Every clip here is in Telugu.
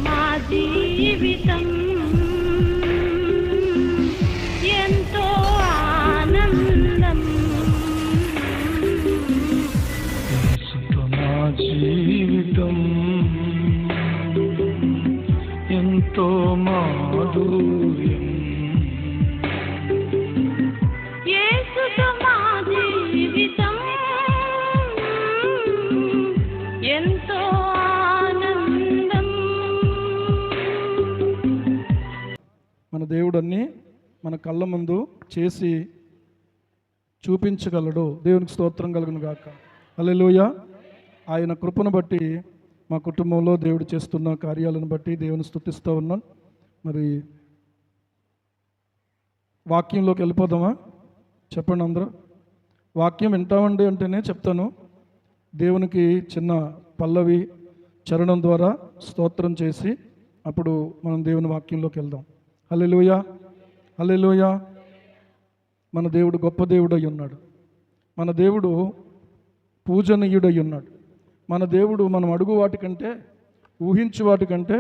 మా జీవితం ఎంతో ఆనందం. మా జీవితం ఎంతో మాధుర్యం. యేసుతో మా జీవితం ఎంతో ఆనందం. మన దేవుడన్ని మన కళ్ళ ముందు చేసి చూపించగలడు. దేవునికి స్తోత్రం కలుగును గాక. హల్లెలూయా. ఆయన కృపను బట్టి మా కుటుంబంలో దేవుడు చేస్తున్న కార్యాలను బట్టి దేవుని స్తుతిస్తూ ఉన్నాను. మరి వాక్యంలోకి వెళ్ళిపోదామా? చెప్పండి అందరూ. వాక్యం వింటామండి అంటేనే చెప్తాను. దేవునికి చిన్న పల్లవి చరణం ద్వారా స్తోత్రం చేసి అప్పుడు మనం దేవుని వాక్యంలోకి వెళ్దాం. హల్లెలూయా, హల్లెలూయా. మన దేవుడు గొప్ప దేవుడై ఉన్నాడు. మన దేవుడు పూజనీయుడై ఉన్నాడు. మన దేవుడు మనం అడుగు వాటికంటే ఊహించు వాటికంటే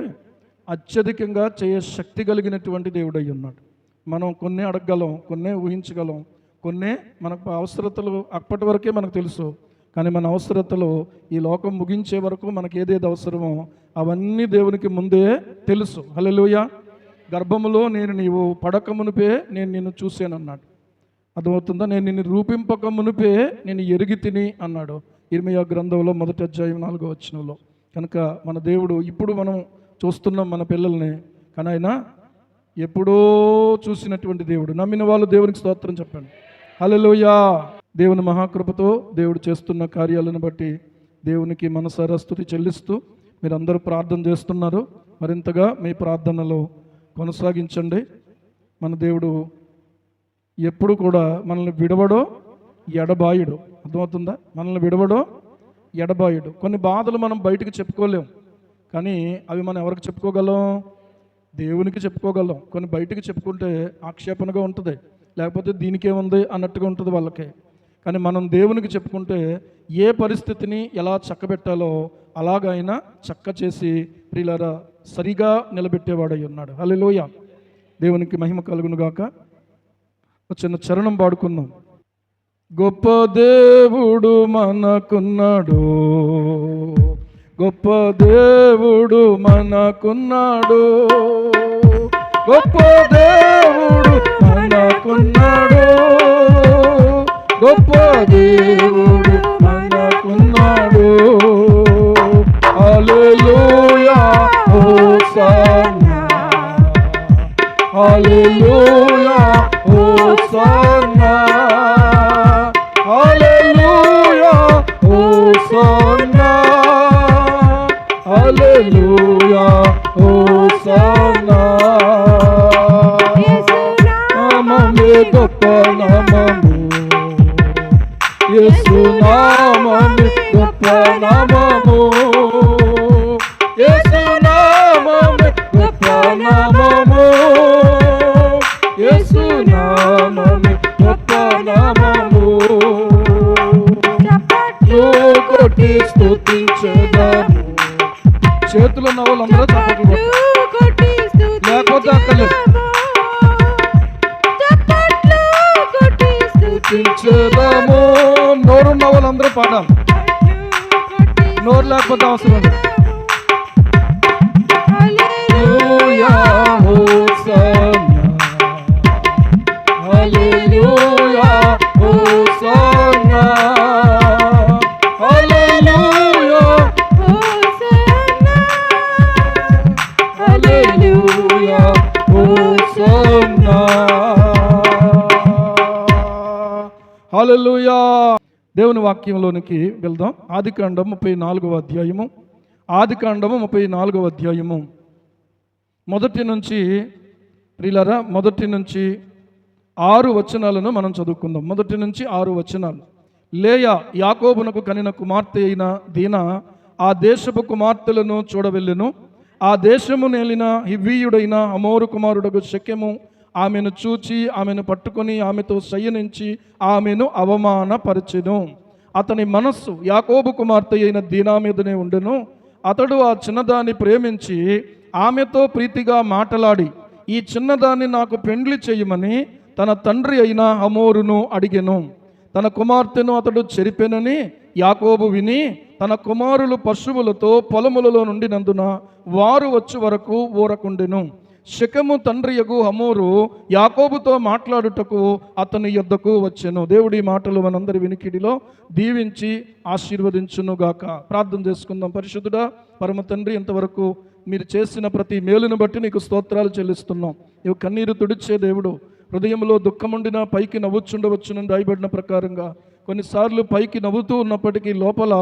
అత్యధికంగా చేయ శక్తి కలిగినటువంటి దేవుడై ఉన్నాడు. మనం కొన్నే అడగగలం, కొన్నే ఊహించగలం, కొన్నే మనకు అవసరతలు అప్పటి వరకే మనకు తెలుసు. కానీ మన అవసరతలు ఈ లోకం ముగించే వరకు మనకు ఏదేది అవసరమో అవన్నీ దేవునికి ముందే తెలుసు. హల్లెలూయా. గర్భములో నీవు పడక మునిపే నేను నిన్ను చూశానన్నాడు. అర్థమవుతుందా? నేను నిన్ను రూపింపక మునిపే నేను ఎరిగి తిని అన్నాడు ఇర్మీయా గ్రంథంలో 1వ అధ్యాయం 4వ వచనంలో. కనుక మన దేవుడు ఇప్పుడు మనం చూస్తున్నాం మన పిల్లల్ని, కానీ ఆయన ఎప్పుడో చూసినటువంటి దేవుడు. నమ్మిన వాళ్ళు దేవునికి స్తోత్రం చెప్పండి. హల్లెలూయా. దేవుని మహాకృపతో దేవుడు చేస్తున్న కార్యాలను బట్టి దేవునికి మనసారా స్తుతి చెల్లిస్తూ మీరందరూ ప్రార్థన చేస్తున్నారు. మరింతగా మీ ప్రార్థనలో కొనసాగించండి. మన దేవుడు ఎప్పుడు కూడా మనల్ని విడవడో ఎడబాయుడు. అర్థమవుతుందా? మనల్ని విడవడో ఎడబాయుడు. కొన్ని బాధలు మనం బయటికి చెప్పుకోలేం, కానీ అవి మనం ఎవరికి చెప్పుకోగలం? దేవునికి చెప్పుకోగలం. కొన్ని బయటికి చెప్పుకుంటే ఆక్షేపణగా ఉంటుంది, లేకపోతే దీనికేముంది అన్నట్టుగా ఉంటుంది వాళ్ళకి. కానీ మనం దేవునికి చెప్పుకుంటే ఏ పరిస్థితిని ఎలా చక్కబెట్టాలో అలాగైనా చక్క చేసి ప్రియులారా సరిగా నిలబెట్టేవాడై ఉన్నాడు. హల్లెలూయా. దేవునికి మహిమ కలుగును గాక. చిన్న చరణం పాడుకుందాం. గొప్ప దేవుడు మనకున్నాడు, గొప్ప దేవుడు మనకున్నాడు, గొప్ప దేవుడు మనకున్నాడు, గొప్ప దేవుడు మనకున్నాడు. Hallelujah hosanna, hallelujah hosanna, hallelujah hosanna, hallelujah hosanna. నామమే గొప్ప నామము, యేసు నామమే గొప్ప నామము, యేసు నామమే గొప్ప నామము, యేసు నామమే గొప్ప నామము. కొట్టి స్తుతించెదము. చేతులు ఉన్న వాళ్ళందరూ చప్పట్లు కొట్టి, లేకపోతే అక్కర్లేదు. స్తుతించెదము. నోరున్న వాళ్ళందరూ పాడాలి, నోరు లేకపోతే అవసరం లేదు. Hallelujah hosanna, hallelujah hosanna, hallelujah hosanna, hallelujah hosanna, hallelujah. దేవుని వాక్యంలోనికి వెళ్దాం. ఆదికాండము 34వ అధ్యాయము, ఆదికాండము 34వ అధ్యాయము మొదటి నుంచి ప్రియులారా 6 వచనాలను మనం చదువుకుందాం. 1 నుంచి 6 వచనాలు. లేయా యాకోబునకు కనిన కుమార్తె అయిన దీనా ఆ దేశపు కుమార్తెలను చూడవెళ్ళెను. ఆ దేశము నేలిన హివ్వీయుడైన హమోరు కుమారుడగు షెకెము ఆమెను చూచి ఆమెను పట్టుకొని ఆమెతో శయనించి ఆమెను అవమానపరచెను. అతని మనస్సు యాకోబు కుమార్తె అయిన దీనా మీదనే ఉండెను. అతడు ఆ చిన్నదాన్ని ప్రేమించి ఆమెతో ప్రీతిగా మాటలాడి ఈ చిన్నదాన్ని నాకు పెండ్లి చేయమని తన తండ్రి అయిన హమోరును అడిగెను. తన కుమార్తెను అతడు చెరిపెనని యాకోబు విని తన కుమారులు పశువులతో పొలములలో నుండినందున వారు వచ్చి వరకు ఊరకుండెను. షెకెము తండ్రియగు హమోరు యాకోబుతో మాట్లాడుటకు అతని యొద్దకు వచ్చెను. దేవుడి మాటలు మనందరి వినికిడిలో దీవించి ఆశీర్వదించునుగాక. ప్రార్థన చేసుకుందాం. పరిశుద్ధుడా, పరమ తండ్రి, ఇంతవరకు మీరు చేసిన ప్రతి మేలును బట్టి నీకు స్తోత్రాలు చెల్లిస్తున్నాం. నీవు కన్నీరు తుడిచే దేవుడు. హృదయంలో దుఃఖముండినా పైకి నవ్వుచుండవచ్చునని రాయబడిన ప్రకారంగా కొన్నిసార్లు పైకి నవ్వుతూ ఉన్నప్పటికీ లోపల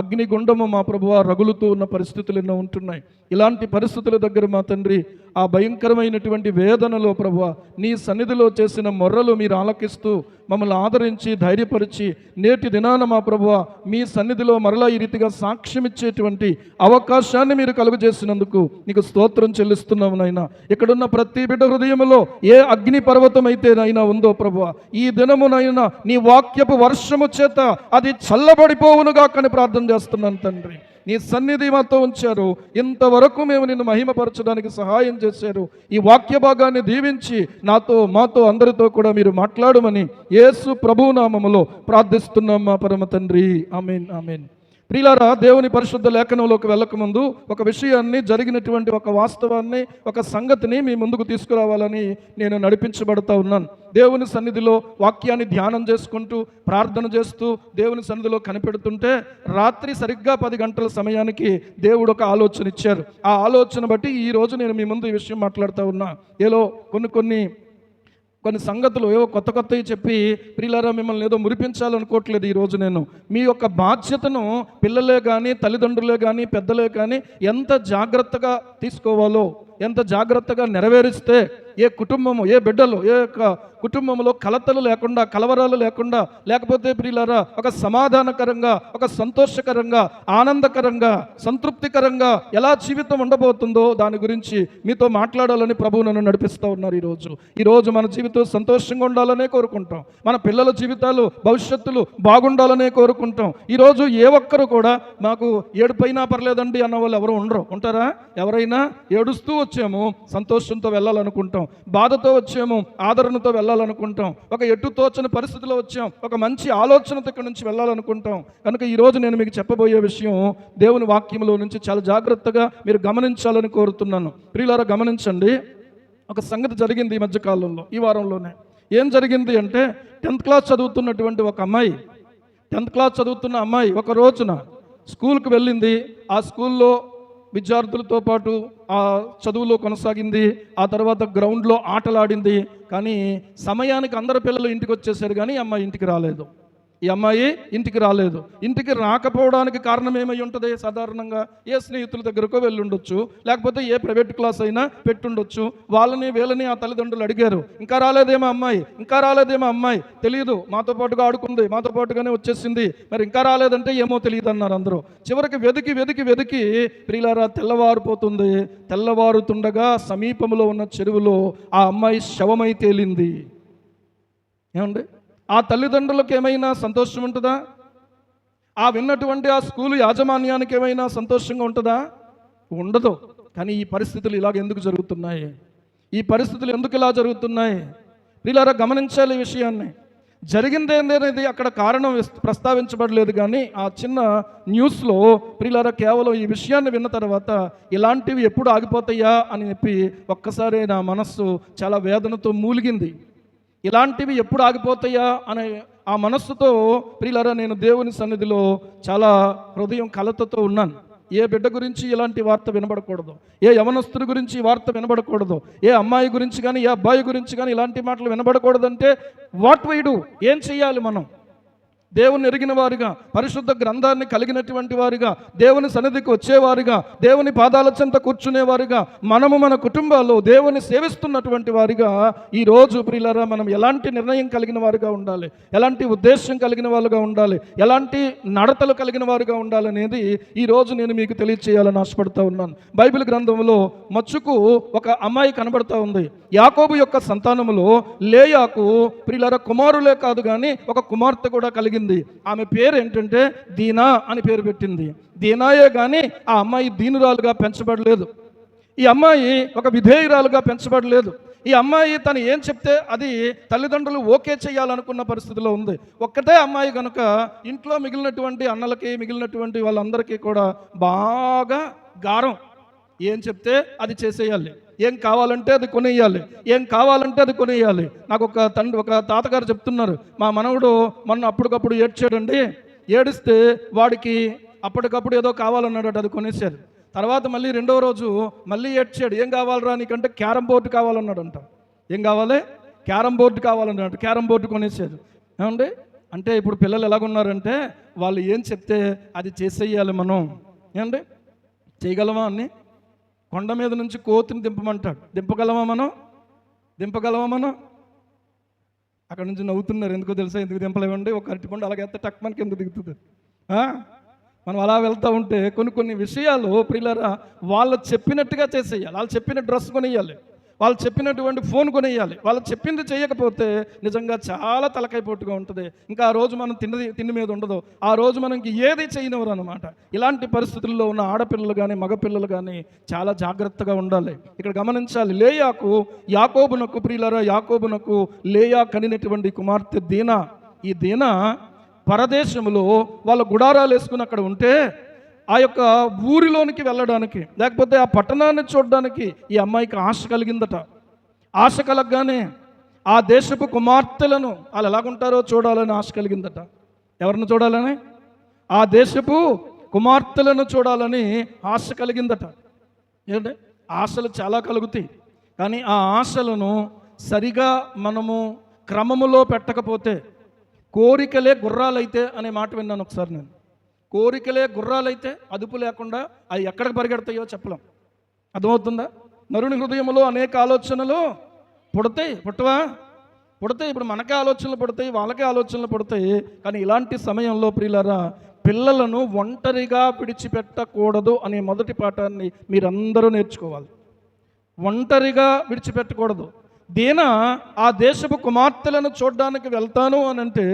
అగ్నిగుండము మా ప్రభువా రగులుతూ ఉన్న పరిస్థితులు ఎన్నో ఉంటున్నాయి. ఇలాంటి పరిస్థితుల దగ్గర మా తండ్రి, ఆ భయంకరమైనటువంటి వేదనలో ప్రభువా నీ సన్నిధిలో చేసిన మొర్రలు మీరు ఆలకిస్తూ మమ్మల్ని ఆదరించి ధైర్యపరిచి నేటి దినాన మా ప్రభువా మీ సన్నిధిలో మరలా ఈ రీతిగా సాక్ష్యమిచ్చేటువంటి అవకాశాన్ని మీరు కలుగజేసినందుకు నీకు స్తోత్రం చెల్లిస్తున్నాము నాయనా. ఇక్కడున్న ప్రతి బిడ్డ హృదయంలో ఏ అగ్ని పర్వతం అయితే నైనా ఉందో ప్రభువా, ఈ దినమునైనా నీ వాక్యపు వర్షము చేత అది చల్లబడిపోవునుగా కానీ ప్రార్థన చేస్తున్నాను తండ్రి. నీ సన్నిధి మాతో ఉంచారు. ఇంతవరకు మేము నిన్ను మహిమపరచడానికి సహాయం చేశారు. ఈ వాక్య భాగాన్ని దీవించి నాతో మాతో అందరితో కూడా మీరు మాట్లాడమని యేసు ప్రభువు నామములో ప్రార్థిస్తున్నాం మా పరమ తండ్రి. ఆమేన్, ఆమేన్. ప్రియులారా, దేవుని పరిశుద్ధ లేఖనంలోకి వెళ్ళకముందు ఒక విషయాన్ని, జరిగినటువంటి ఒక వాస్తవాన్ని, ఒక సంగతిని మీ ముందుకు తీసుకురావాలని నేను నడిపించబడతా ఉన్నాను. దేవుని సన్నిధిలో వాక్యాన్ని ధ్యానం చేసుకుంటూ ప్రార్థన చేస్తూ దేవుని సన్నిధిలో కనిపెడుతుంటే రాత్రి సరిగ్గా 10 గంటల సమయానికి దేవుడు ఒక ఆలోచన ఇచ్చారు. ఆ ఆలోచన బట్టి ఈరోజు నేను మీ ముందు ఈ విషయం మాట్లాడుతూ ఉన్నా. ఏలో కొన్ని సంగతులు ఏవో కొత్తవి చెప్పి ప్రియులారా మిమ్మల్ని ఏదో మురిపించాలనుకోవట్లేదు. ఈరోజు నేను మీ యొక్క బాధ్యతను పిల్లలే కానీ, తల్లిదండ్రులే కానీ, పెద్దలే కానీ ఎంత జాగ్రత్తగా తీసుకోవాలో, ఎంత జాగ్రత్తగా నెరవేరిస్తే ఏ కుటుంబము, ఏ బిడ్డలు, ఏ యొక్క కుటుంబంలో కలతలు లేకుండా, కలవరాలు లేకుండా, లేకపోతే ప్రియులారా ఒక సమాధానకరంగా, ఒక సంతోషకరంగా, ఆనందకరంగా, సంతృప్తికరంగా ఎలా జీవితం ఉండబోతుందో దాని గురించి మీతో మాట్లాడాలని ప్రభువు నన్ను నడిపిస్తూ ఉన్నారు. ఈరోజు మన జీవితం సంతోషంగా ఉండాలనే కోరుకుంటాం. మన పిల్లల జీవితాలు, భవిష్యత్తులు బాగుండాలనే కోరుకుంటాం. ఈరోజు ఏ ఒక్కరు కూడా మాకు ఏడుపైనా పర్లేదండి అన్న వాళ్ళు ఎవరు ఉండరు. ఉంటారా? ఎవరైనా ఏడుస్తూ వచ్చాము సంతోషంతో వెళ్ళాలనుకుంటాం, బాధతో వచ్చాము ఆదరణతో వెళ్ళాలనుకుంటాం, ఒక ఎటు తోచని పరిస్థితిలో వచ్చాం ఒక మంచి ఆలోచనతో ఇక్కడ నుంచి వెళ్ళాలనుకుంటాం. కనుక ఈరోజు నేను మీకు చెప్పబోయే విషయం దేవుని వాక్యంలో నుంచి చాలా జాగ్రత్తగా మీరు గమనించాలని కోరుతున్నాను. ప్రియులారా, గమనించండి. ఒక సంగతి జరిగింది ఈ మధ్యకాలంలో, ఈ వారంలోనే. ఏం జరిగింది అంటే 10th క్లాస్ చదువుతున్నటువంటి ఒక అమ్మాయి, 10th క్లాస్ చదువుతున్న అమ్మాయి ఒక రోజున స్కూల్కి వెళ్ళింది. ఆ స్కూల్లో విద్యార్థులతో పాటు ఆ చదువులో కొనసాగింది. ఆ తర్వాత గ్రౌండ్లో ఆటలాడింది. కానీ సమయానికి అందరు పిల్లలు ఇంటికి వచ్చేసారు, కానీ ఈ అమ్మాయి ఇంటికి రాలేదు. ఇంటికి రాకపోవడానికి కారణం ఏమై ఉంటుంది? సాధారణంగా ఏ స్నేహితుల దగ్గరకో వెళ్ళి ఉండొచ్చు, లేకపోతే ఏ ప్రైవేట్ క్లాస్ అయినా పెట్టుండొచ్చు. వీళ్ళని ఆ తల్లిదండ్రులు అడిగారు, ఇంకా రాలేదేమో అమ్మాయి, తెలియదు, మాతో పాటుగా ఆడుకుంది, మాతో పాటుగానే వచ్చేసింది, మరి ఇంకా రాలేదంటే ఏమో తెలియదు అన్నారు అందరూ. చివరికి వెతికి ప్రియులారా తెల్లవారిపోతుంది. తెల్లవారుతుండగా సమీపంలో ఉన్న చెరువులో ఆ అమ్మాయి శవమై తేలింది. ఏమండి, ఆ తల్లిదండ్రులకు ఏమైనా సంతోషం ఉంటుందా? ఆ విన్నటువంటి ఆ స్కూలు యాజమాన్యానికి ఏమైనా సంతోషంగా ఉంటుందా? ఉండదు. కానీ ఈ పరిస్థితులు ఇలాగ ఎందుకు జరుగుతున్నాయి? ఇలా ప్రియులారా గమనించాలి ఈ విషయాన్ని. జరిగిందేందనేది అక్కడ కారణం ప్రస్తావించబడలేదు, కానీ ఆ చిన్న న్యూస్లో ప్రియులారా కేవలం ఈ విషయాన్ని విన్న తర్వాత ఇలాంటివి ఎప్పుడు ఆగిపోతాయా అని చెప్పి ఒక్కసారి నా మనస్సు చాలా వేదనతో మూలిగింది. ఇలాంటివి ఎప్పుడు ఆగిపోతాయా అనే ఆ మనస్సుతో ప్రియులారా నేను దేవుని సన్నిధిలో చాలా హృదయం కలతతో ఉన్నాను. ఏ బిడ్డ గురించి ఇలాంటి వార్త వినబడకూడదు, ఏ యవనస్తుడి గురించి ఈ వార్త వినబడకూడదు, ఏ అమ్మాయి గురించి కానీ ఏ అబ్బాయి గురించి కానీ ఇలాంటి మాటలు వినబడకూడదంటే వాట్ వై డూ, ఏం చెయ్యాలి మనం? దేవుని ఎరిగిన వారిగా, పరిశుద్ధ గ్రంథాన్ని కలిగినటువంటి వారిగా, దేవుని సన్నిధికి వచ్చేవారిగా, దేవుని పాదాల చెంత కూర్చునేవారిగా, మనము మన కుటుంబాల్లో దేవుని సేవిస్తున్నటువంటి వారిగా ఈరోజు ప్రియులారా మనం ఎలాంటి నిర్ణయం కలిగిన వారిగా ఉండాలి, ఎలాంటి ఉద్దేశం కలిగిన వారుగా ఉండాలి, ఎలాంటి నడతలు కలిగిన వారుగా ఉండాలనేది ఈరోజు నేను మీకు తెలియచేయాలని ఆశపడుతూ ఉన్నాను. బైబిల్ గ్రంథంలో మచ్చుకు ఒక అమ్మాయి కనబడుతూ ఉంది. యాకోబు యొక్క సంతానములో లేయాకు ప్రియులారా కుమారులే కాదు కానీ ఒక కుమార్తె కూడా కలిగి కలిగింది. ఆమె పేరు ఏంటంటే దీనా అని పేరు పెట్టింది. దీనాయే కానీ ఆ అమ్మాయి దీనురాలుగా పెంచబడలేదు. ఈ అమ్మాయి ఒక విధేయురాలుగా పెంచబడలేదు. ఈ అమ్మాయి తను ఏం చెప్తే అది తల్లిదండ్రులు ఓకే చేయాలనుకున్న పరిస్థితిలో ఉంది. ఒక్కటే అమ్మాయి కనుక ఇంట్లో మిగిలినటువంటి అన్నలకి మిగిలినటువంటి వాళ్ళందరికీ కూడా బాగా గారం. ఏం చెప్తే అది చేసేయాలి, ఏం కావాలంటే అది కొనేయాలి, ఏం కావాలంటే అది కొనేయాలి. నాకు ఒక తాతగారు చెప్తున్నారు, మా మనవడు మొన్న అప్పటికప్పుడు ఏడ్చాడండి. ఏడిస్తే వాడికి అప్పటికప్పుడు ఏదో కావాలన్నాడు, అది కొనేసారు. తర్వాత మళ్ళీ రెండవ రోజు మళ్ళీ ఏడ్చాడు, ఏం కావాలరా నీకంటే క్యారం బోర్డు కావాలన్నాడంట. ఏం కావాలి? క్యారం బోర్డు కావాలన్నాడు. క్యారం బోర్డు కొనేసారు. ఏమండి అంటే ఇప్పుడు పిల్లలు ఎలాగున్నారంటే వాళ్ళు ఏం చెప్తే అది చేసేయాలి. మనం ఏమండి చేయగలమా? అన్నీ కొండ మీద నుంచి కోతిని దింపమంటాడు, దింపగలమా మనం? అక్కడ నుంచి నవ్వుతున్నారు, ఎందుకో తెలుసా? ఎందుకు దింపలేమండి? ఒక అరటిపండు అలాగైతే టక్ మనకి ఎందుకు దిగుతుంది? మనం అలా వెళ్తూ ఉంటే కొన్ని విషయాలు ప్రియులారా వాళ్ళు చెప్పినట్టుగా చేసేయాలి. వాళ్ళు చెప్పిన డ్రెస్ కొనియాలి, వాళ్ళు చెప్పినటువంటి ఫోన్ కొనియాలి. వాళ్ళు చెప్పింది చేయకపోతే నిజంగా చాలా తలకైపోటుగా ఉంటుంది. ఇంకా ఆ రోజు మనం తిండి మీద ఉండదు. ఆ రోజు మనకి ఏది చేయనివ్వరు అనమాట. ఇలాంటి పరిస్థితుల్లో ఉన్న ఆడపిల్లలు కానీ మగపిల్లలు కానీ చాలా జాగ్రత్తగా ఉండాలి. ఇక్కడ గమనించాలి, యాకోబునకు ప్రియులారా యాకోబునకు లేయా కనినటువంటి కుమార్తె దీనా. ఈ దీనా పరదేశంలో వాళ్ళ గుడారాలు వేసుకుని అక్కడ ఉంటే ఆ యొక్క ఊరిలోనికి వెళ్ళడానికి లేకపోతే ఆ పట్టణాన్ని చూడడానికి ఈ అమ్మాయికి ఆశ కలిగిందట. ఆశ కలగగానే ఆ దేశపు కుమార్తెలను వాళ్ళు ఎలాగుంటారో చూడాలని ఆశ కలిగిందట. ఎవరిని చూడాలని? ఆ దేశపు కుమార్తెలను చూడాలని ఆశ కలిగిందట. ఏంటంటే ఆశలు చాలా కలుగుతాయి, కానీ ఆ ఆశలను సరిగా మనము క్రమములో పెట్టకపోతే, కోరికలే గుర్రాలైతే అనే మాట విన్నాను ఒకసారి నేను. కోరికలే గుర్రాలైతే అదుపు లేకుండా అవి ఎక్కడికి పరిగెడతాయో చెప్పలేం. అర్థమవుతుందా? నరుని హృదయంలో అనేక ఆలోచనలు పుడతాయి. ఇప్పుడు మనకే ఆలోచనలు పడతాయి, వాళ్ళకే ఆలోచనలు పడతాయి. కానీ ఇలాంటి సమయంలో ప్రియులారా పిల్లలను ఒంటరిగా విడిచిపెట్టకూడదు అనే మొదటి పాఠాన్ని మీరందరూ నేర్చుకోవాలి. ఒంటరిగా విడిచిపెట్టకూడదు. దీనా ఆ దేశపు కుమార్తెలను చూడడానికి వెళ్తాను అని అంటే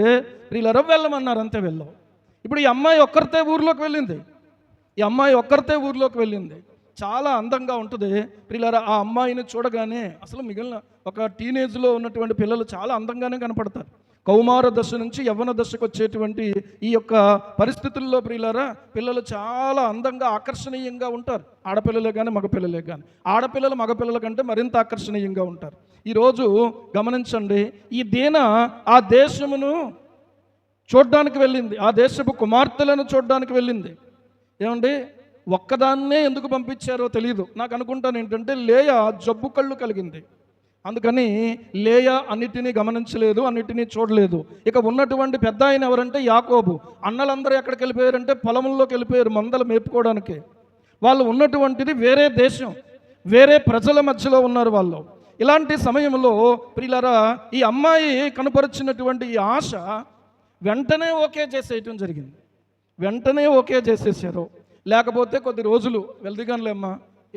ప్రియులారా వెళ్ళమన్నారు, అంతే వెళ్ళవు. ఇప్పుడు ఈ అమ్మాయి ఒక్కరితే ఊర్లోకి వెళ్ళింది. చాలా అందంగా ఉంటుంది ప్రియులారా. ఆ అమ్మాయిని చూడగానే అసలు మిగిలిన ఒక టీనేజ్లో ఉన్నటువంటి పిల్లలు చాలా అందంగానే కనపడతారు. కౌమార దశ నుంచి యవ్వన దశకు వచ్చేటువంటి ఈ యొక్క పరిస్థితుల్లో ప్రియులారా పిల్లలు చాలా అందంగా ఆకర్షణీయంగా ఉంటారు. ఆడపిల్లలే కానీ మగపిల్లలే కానీ. ఆడపిల్లలు మగపిల్లల కంటే మరింత ఆకర్షణీయంగా ఉంటారు. ఈరోజు గమనించండి, ఈ దీనా ఆ దేశమును చూడ్డానికి వెళ్ళింది, ఆ దేశపు కుమార్తెలను చూడడానికి వెళ్ళింది. ఏమండి ఒక్కదాన్నే ఎందుకు పంపించారో తెలియదు. నాకు అనుకుంటాను ఏంటంటే లేయా జబ్బు కళ్ళు కలిగింది, అందుకని లేయా అన్నిటినీ గమనించలేదు, అన్నిటినీ చూడలేదు. ఇక ఉన్నటువంటి పెద్ద ఆయన ఎవరంటే యాకోబు. అన్నలందరూ ఎక్కడికి వెళ్ళిపోయారంటే పొలంలోకి వెళ్ళిపోయారు మందలు మేపుకోవడానికి. వాళ్ళు ఉన్నటువంటిది వేరే దేశం, వేరే ప్రజల మధ్యలో ఉన్నారు వాళ్ళు. ఇలాంటి సమయంలో ప్రియులారా ఈ అమ్మాయి కనపరిచినటువంటి ఈ ఆశ వెంటనే ఓకే చేసేయటం జరిగింది. వెంటనే ఓకే చేసేసారు. లేకపోతే కొద్ది రోజులు వెళ్దిగానిలే అమ్మా,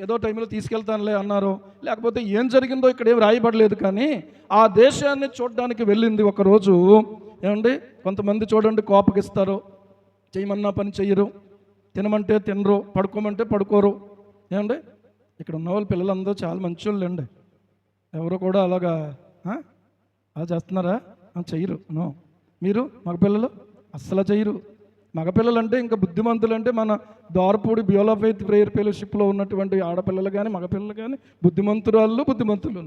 ఏదో టైంలో తీసుకెళ్తానులే అన్నారు. లేకపోతే ఏం జరిగిందో ఇక్కడ ఏం రాయబడలేదు. కానీ ఆ దేశాన్ని చూడడానికి వెళ్ళింది. ఒకరోజు ఏమండి కొంతమంది చూడండి కోపగిస్తారు, చేయమన్నా పని చెయ్యరు, తినమంటే తినరు, పడుకోమంటే పడుకోరు. ఏమండి ఇక్కడ ఉన్న వాళ్ళ పిల్లలందరూ చాలా మంచోళ్ళు అండి. ఎవరు కూడా అలాగా అలా చేస్తున్నారా? చెయ్యరు. నో, మీరు మగపిల్లలు అస్సలు చెయ్యరు. మగపిల్లలు అంటే ఇంకా బుద్ధిమంతులు అంటే మన ద్వారపూడి బ్యూల్ ఆఫ్ ఫెయిత్ ప్రేయర్ ఫెలోషిప్లో ఉన్నటువంటి ఆడపిల్లలు కానీ మగపిల్లలు కానీ బుద్ధిమంతులు.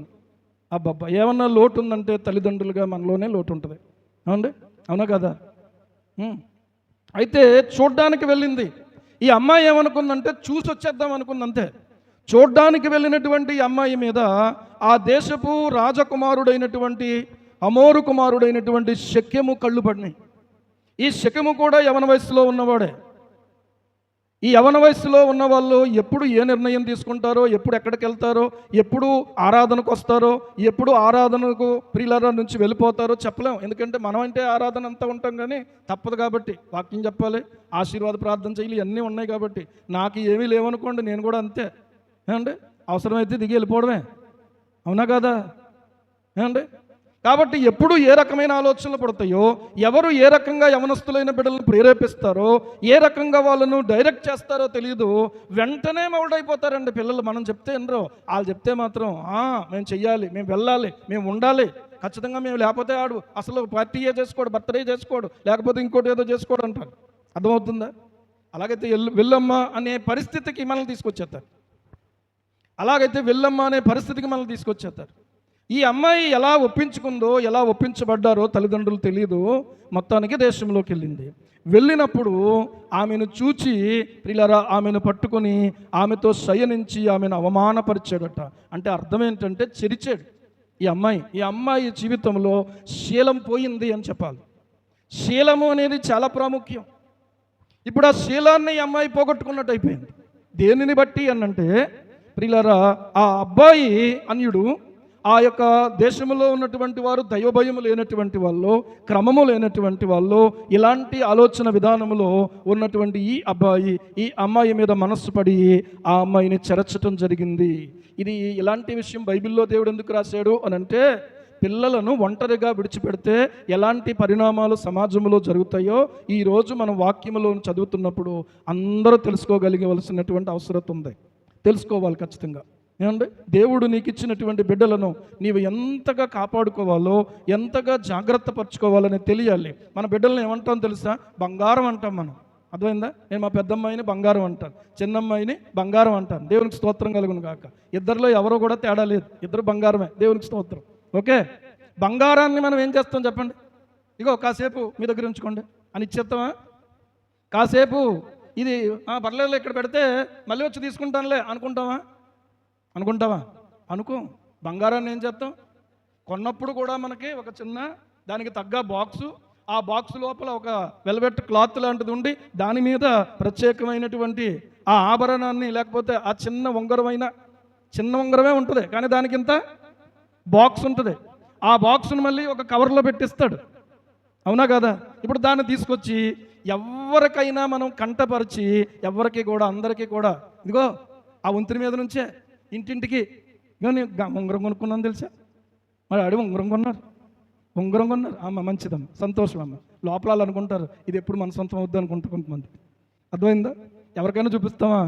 అబ్బబ్బా ఏమన్నా లోటు ఉందంటే తల్లిదండ్రులుగా మనలోనే లోటు ఉంటుంది. అవునండి, అవునా కదా? అయితే చూడ్డానికి వెళ్ళింది. ఈ అమ్మాయి ఏమనుకుందంటే చూసి వచ్చేద్దాం అనుకుంది, అంతే. చూడ్డానికి వెళ్ళినటువంటి ఈ అమ్మాయి మీద ఆ దేశపు రాజకుమారుడైనటువంటి అమోరు కుమారుడైనటువంటి శకెము కళ్ళు పడినాయి. ఈ శకెము కూడా యవన వయస్సులో ఉన్నవాడే. ఈ యవన వయస్సులో ఉన్న వాళ్ళు ఎప్పుడు ఏ నిర్ణయం తీసుకుంటారో, ఎప్పుడు ఎక్కడికి వెళ్తారో, ఎప్పుడు ఆరాధనకు వస్తారో, ఎప్పుడు ఆరాధనకు ప్రియులారా నుంచి వెళ్ళిపోతారో చెప్పలేం. ఎందుకంటే మనం అంటే ఆరాధన అంతా ఉంటాం, కానీ తప్పదు కాబట్టి వాక్యం చెప్పాలి, ఆశీర్వాద ప్రార్థన చేయాలి, ఇవన్నీ ఉన్నాయి కాబట్టి. నాకు ఏమీ లేవనుకోండి, నేను కూడా అంతే. ఏమండి అవసరమైతే దిగి వెళ్ళిపోవడమే, అవునా కదా? ఏమండి కాబట్టి ఎప్పుడు ఏ రకమైన ఆలోచనలు పడతాయో, ఎవరు ఏ రకంగా యవనస్తులైన బిడ్డలను ప్రేరేపిస్తారో, ఏ రకంగా వాళ్ళను డైరెక్ట్ చేస్తారో తెలియదు. వెంటనే మౌడైపోతారండి పిల్లలు. మనం చెప్తే వినరు, వాళ్ళు చెప్తే మాత్రం మేము చెయ్యాలి, మేము వెళ్ళాలి, మేము ఉండాలి, ఖచ్చితంగా మేము లేకపోతే ఆడు అసలు పార్టీయే చేసుకోడు, బర్త్డే చేసుకోడు, లేకపోతే ఇంకోటి ఏదో చేసుకోడు అంటారు. అర్థమవుతుందా? అలాగైతే వెళ్ళమ్మ అనే పరిస్థితికి మనల్ని తీసుకొచ్చేస్తారు. అలాగైతే వెళ్ళమ్మ అనే పరిస్థితికి మనల్ని తీసుకొచ్చేస్తారు. ఈ అమ్మాయి ఎలా ఒప్పించుకుందో, ఎలా ఒప్పించబడ్డారో తల్లిదండ్రులు తెలియదు. మొత్తానికి దేశంలోకి వెళ్ళినప్పుడు ఆమెను చూచి ప్రియులారా ఆమెను పట్టుకొని ఆమెతో శయనించి ఆమెను అవమానపరిచాడట. అంటే అర్థం ఏంటంటే చెరిచాడు. ఈ అమ్మాయి జీవితంలో శీలం పోయింది అని చెప్పాలి. శీలము అనేది చాలా ప్రాముఖ్యం. ఇప్పుడు ఆ శీలాన్ని ఈ అమ్మాయి పోగొట్టుకున్నట్టు అయిపోయింది. దేనిని బట్టి అనంటే ప్రియులారా, ఆ అబ్బాయి అన్యుడు, ఆ యొక్క దేశంలో ఉన్నటువంటి వారు దైవభయము లేనటువంటి వాళ్ళు, క్రమము లేనటువంటి వాళ్ళు, ఇలాంటి ఆలోచన విధానములో ఉన్నటువంటి ఈ అమ్మాయి మీద మనస్సు పడి ఆ అమ్మాయిని చెరచటం జరిగింది. ఇది ఇలాంటి విషయం బైబిల్లో దేవుడు ఎందుకు రాశాడు అని అంటే, పిల్లలను ఒంటరిగా విడిచిపెడితే ఎలాంటి పరిణామాలు సమాజంలో జరుగుతాయో ఈరోజు మనం వాక్యములో చదువుతున్నప్పుడు అందరూ తెలుసుకోగలిగవలసినటువంటి అవసరం ఉంది. తెలుసుకోవాలి ఖచ్చితంగా. ఏమండి, దేవుడు నీకు ఇచ్చినటువంటి బిడ్డలను నీవు ఎంతగా కాపాడుకోవాలో, ఎంతగా జాగ్రత్త పరచుకోవాలని తెలియాలి. మన బిడ్డలను ఏమంటాం తెలుసా? బంగారం అంటాం మనం. అర్థమైందా? నేను మా పెద్దమ్మాయిని బంగారం అంటాను, చిన్నమ్మాయిని బంగారం అంటాను. దేవునికి స్తోత్రం కలుగును గాక. ఇద్దరిలో ఎవరో కూడా తేడా లేదు, ఇద్దరు బంగారమే. దేవునికి స్తోత్రం. ఓకే, బంగారాన్ని మనం ఏం చేస్తాం చెప్పండి? ఇగో కాసేపు మీ దగ్గర ఉంచుకోండి అని ఇచ్చేస్తామా? కాసేపు ఇది పర్లేదు ఇక్కడ పెడితే మళ్ళీ వచ్చి తీసుకుంటానులే అనుకుంటావా? అనుకో. బంగారాన్ని ఏం చేస్తాం? కొన్నప్పుడు కూడా మనకి ఒక చిన్న దానికి తగ్గ బాక్సు, ఆ బాక్స్ లోపల ఒక వెల్వెట్ క్లాత్ లాంటిది ఉండి దాని మీద ప్రత్యేకమైనటువంటి ఆ ఆభరణాన్ని, లేకపోతే ఆ చిన్న ఉంగరమే ఉంటుంది, కానీ దానికింత బాక్స్ ఉంటుంది. ఆ బాక్స్ను మళ్ళీ ఒక కవర్లో పెట్టిస్తాడు. అవునా కదా? ఇప్పుడు దాన్ని తీసుకొచ్చి ఎవరికైనా మనం కంటపరిచి అందరికీ కూడా ఇదిగో ఆ వంతుని మీద నుంచే ఇంటింటికి ఉంగరం కొనుక్కున్నాను తెలుసా? మరి అడిగి ఉంగరం కొన్నారు. అమ్మ మంచిదమ్మ, సంతోషం అమ్మ. లోపల అనుకుంటారు ఇది ఎప్పుడు మన సొంతం అవుద్ది అనుకుంటా కొంతమంది. అర్థమైందా? ఎవరికైనా చూపిస్తామా?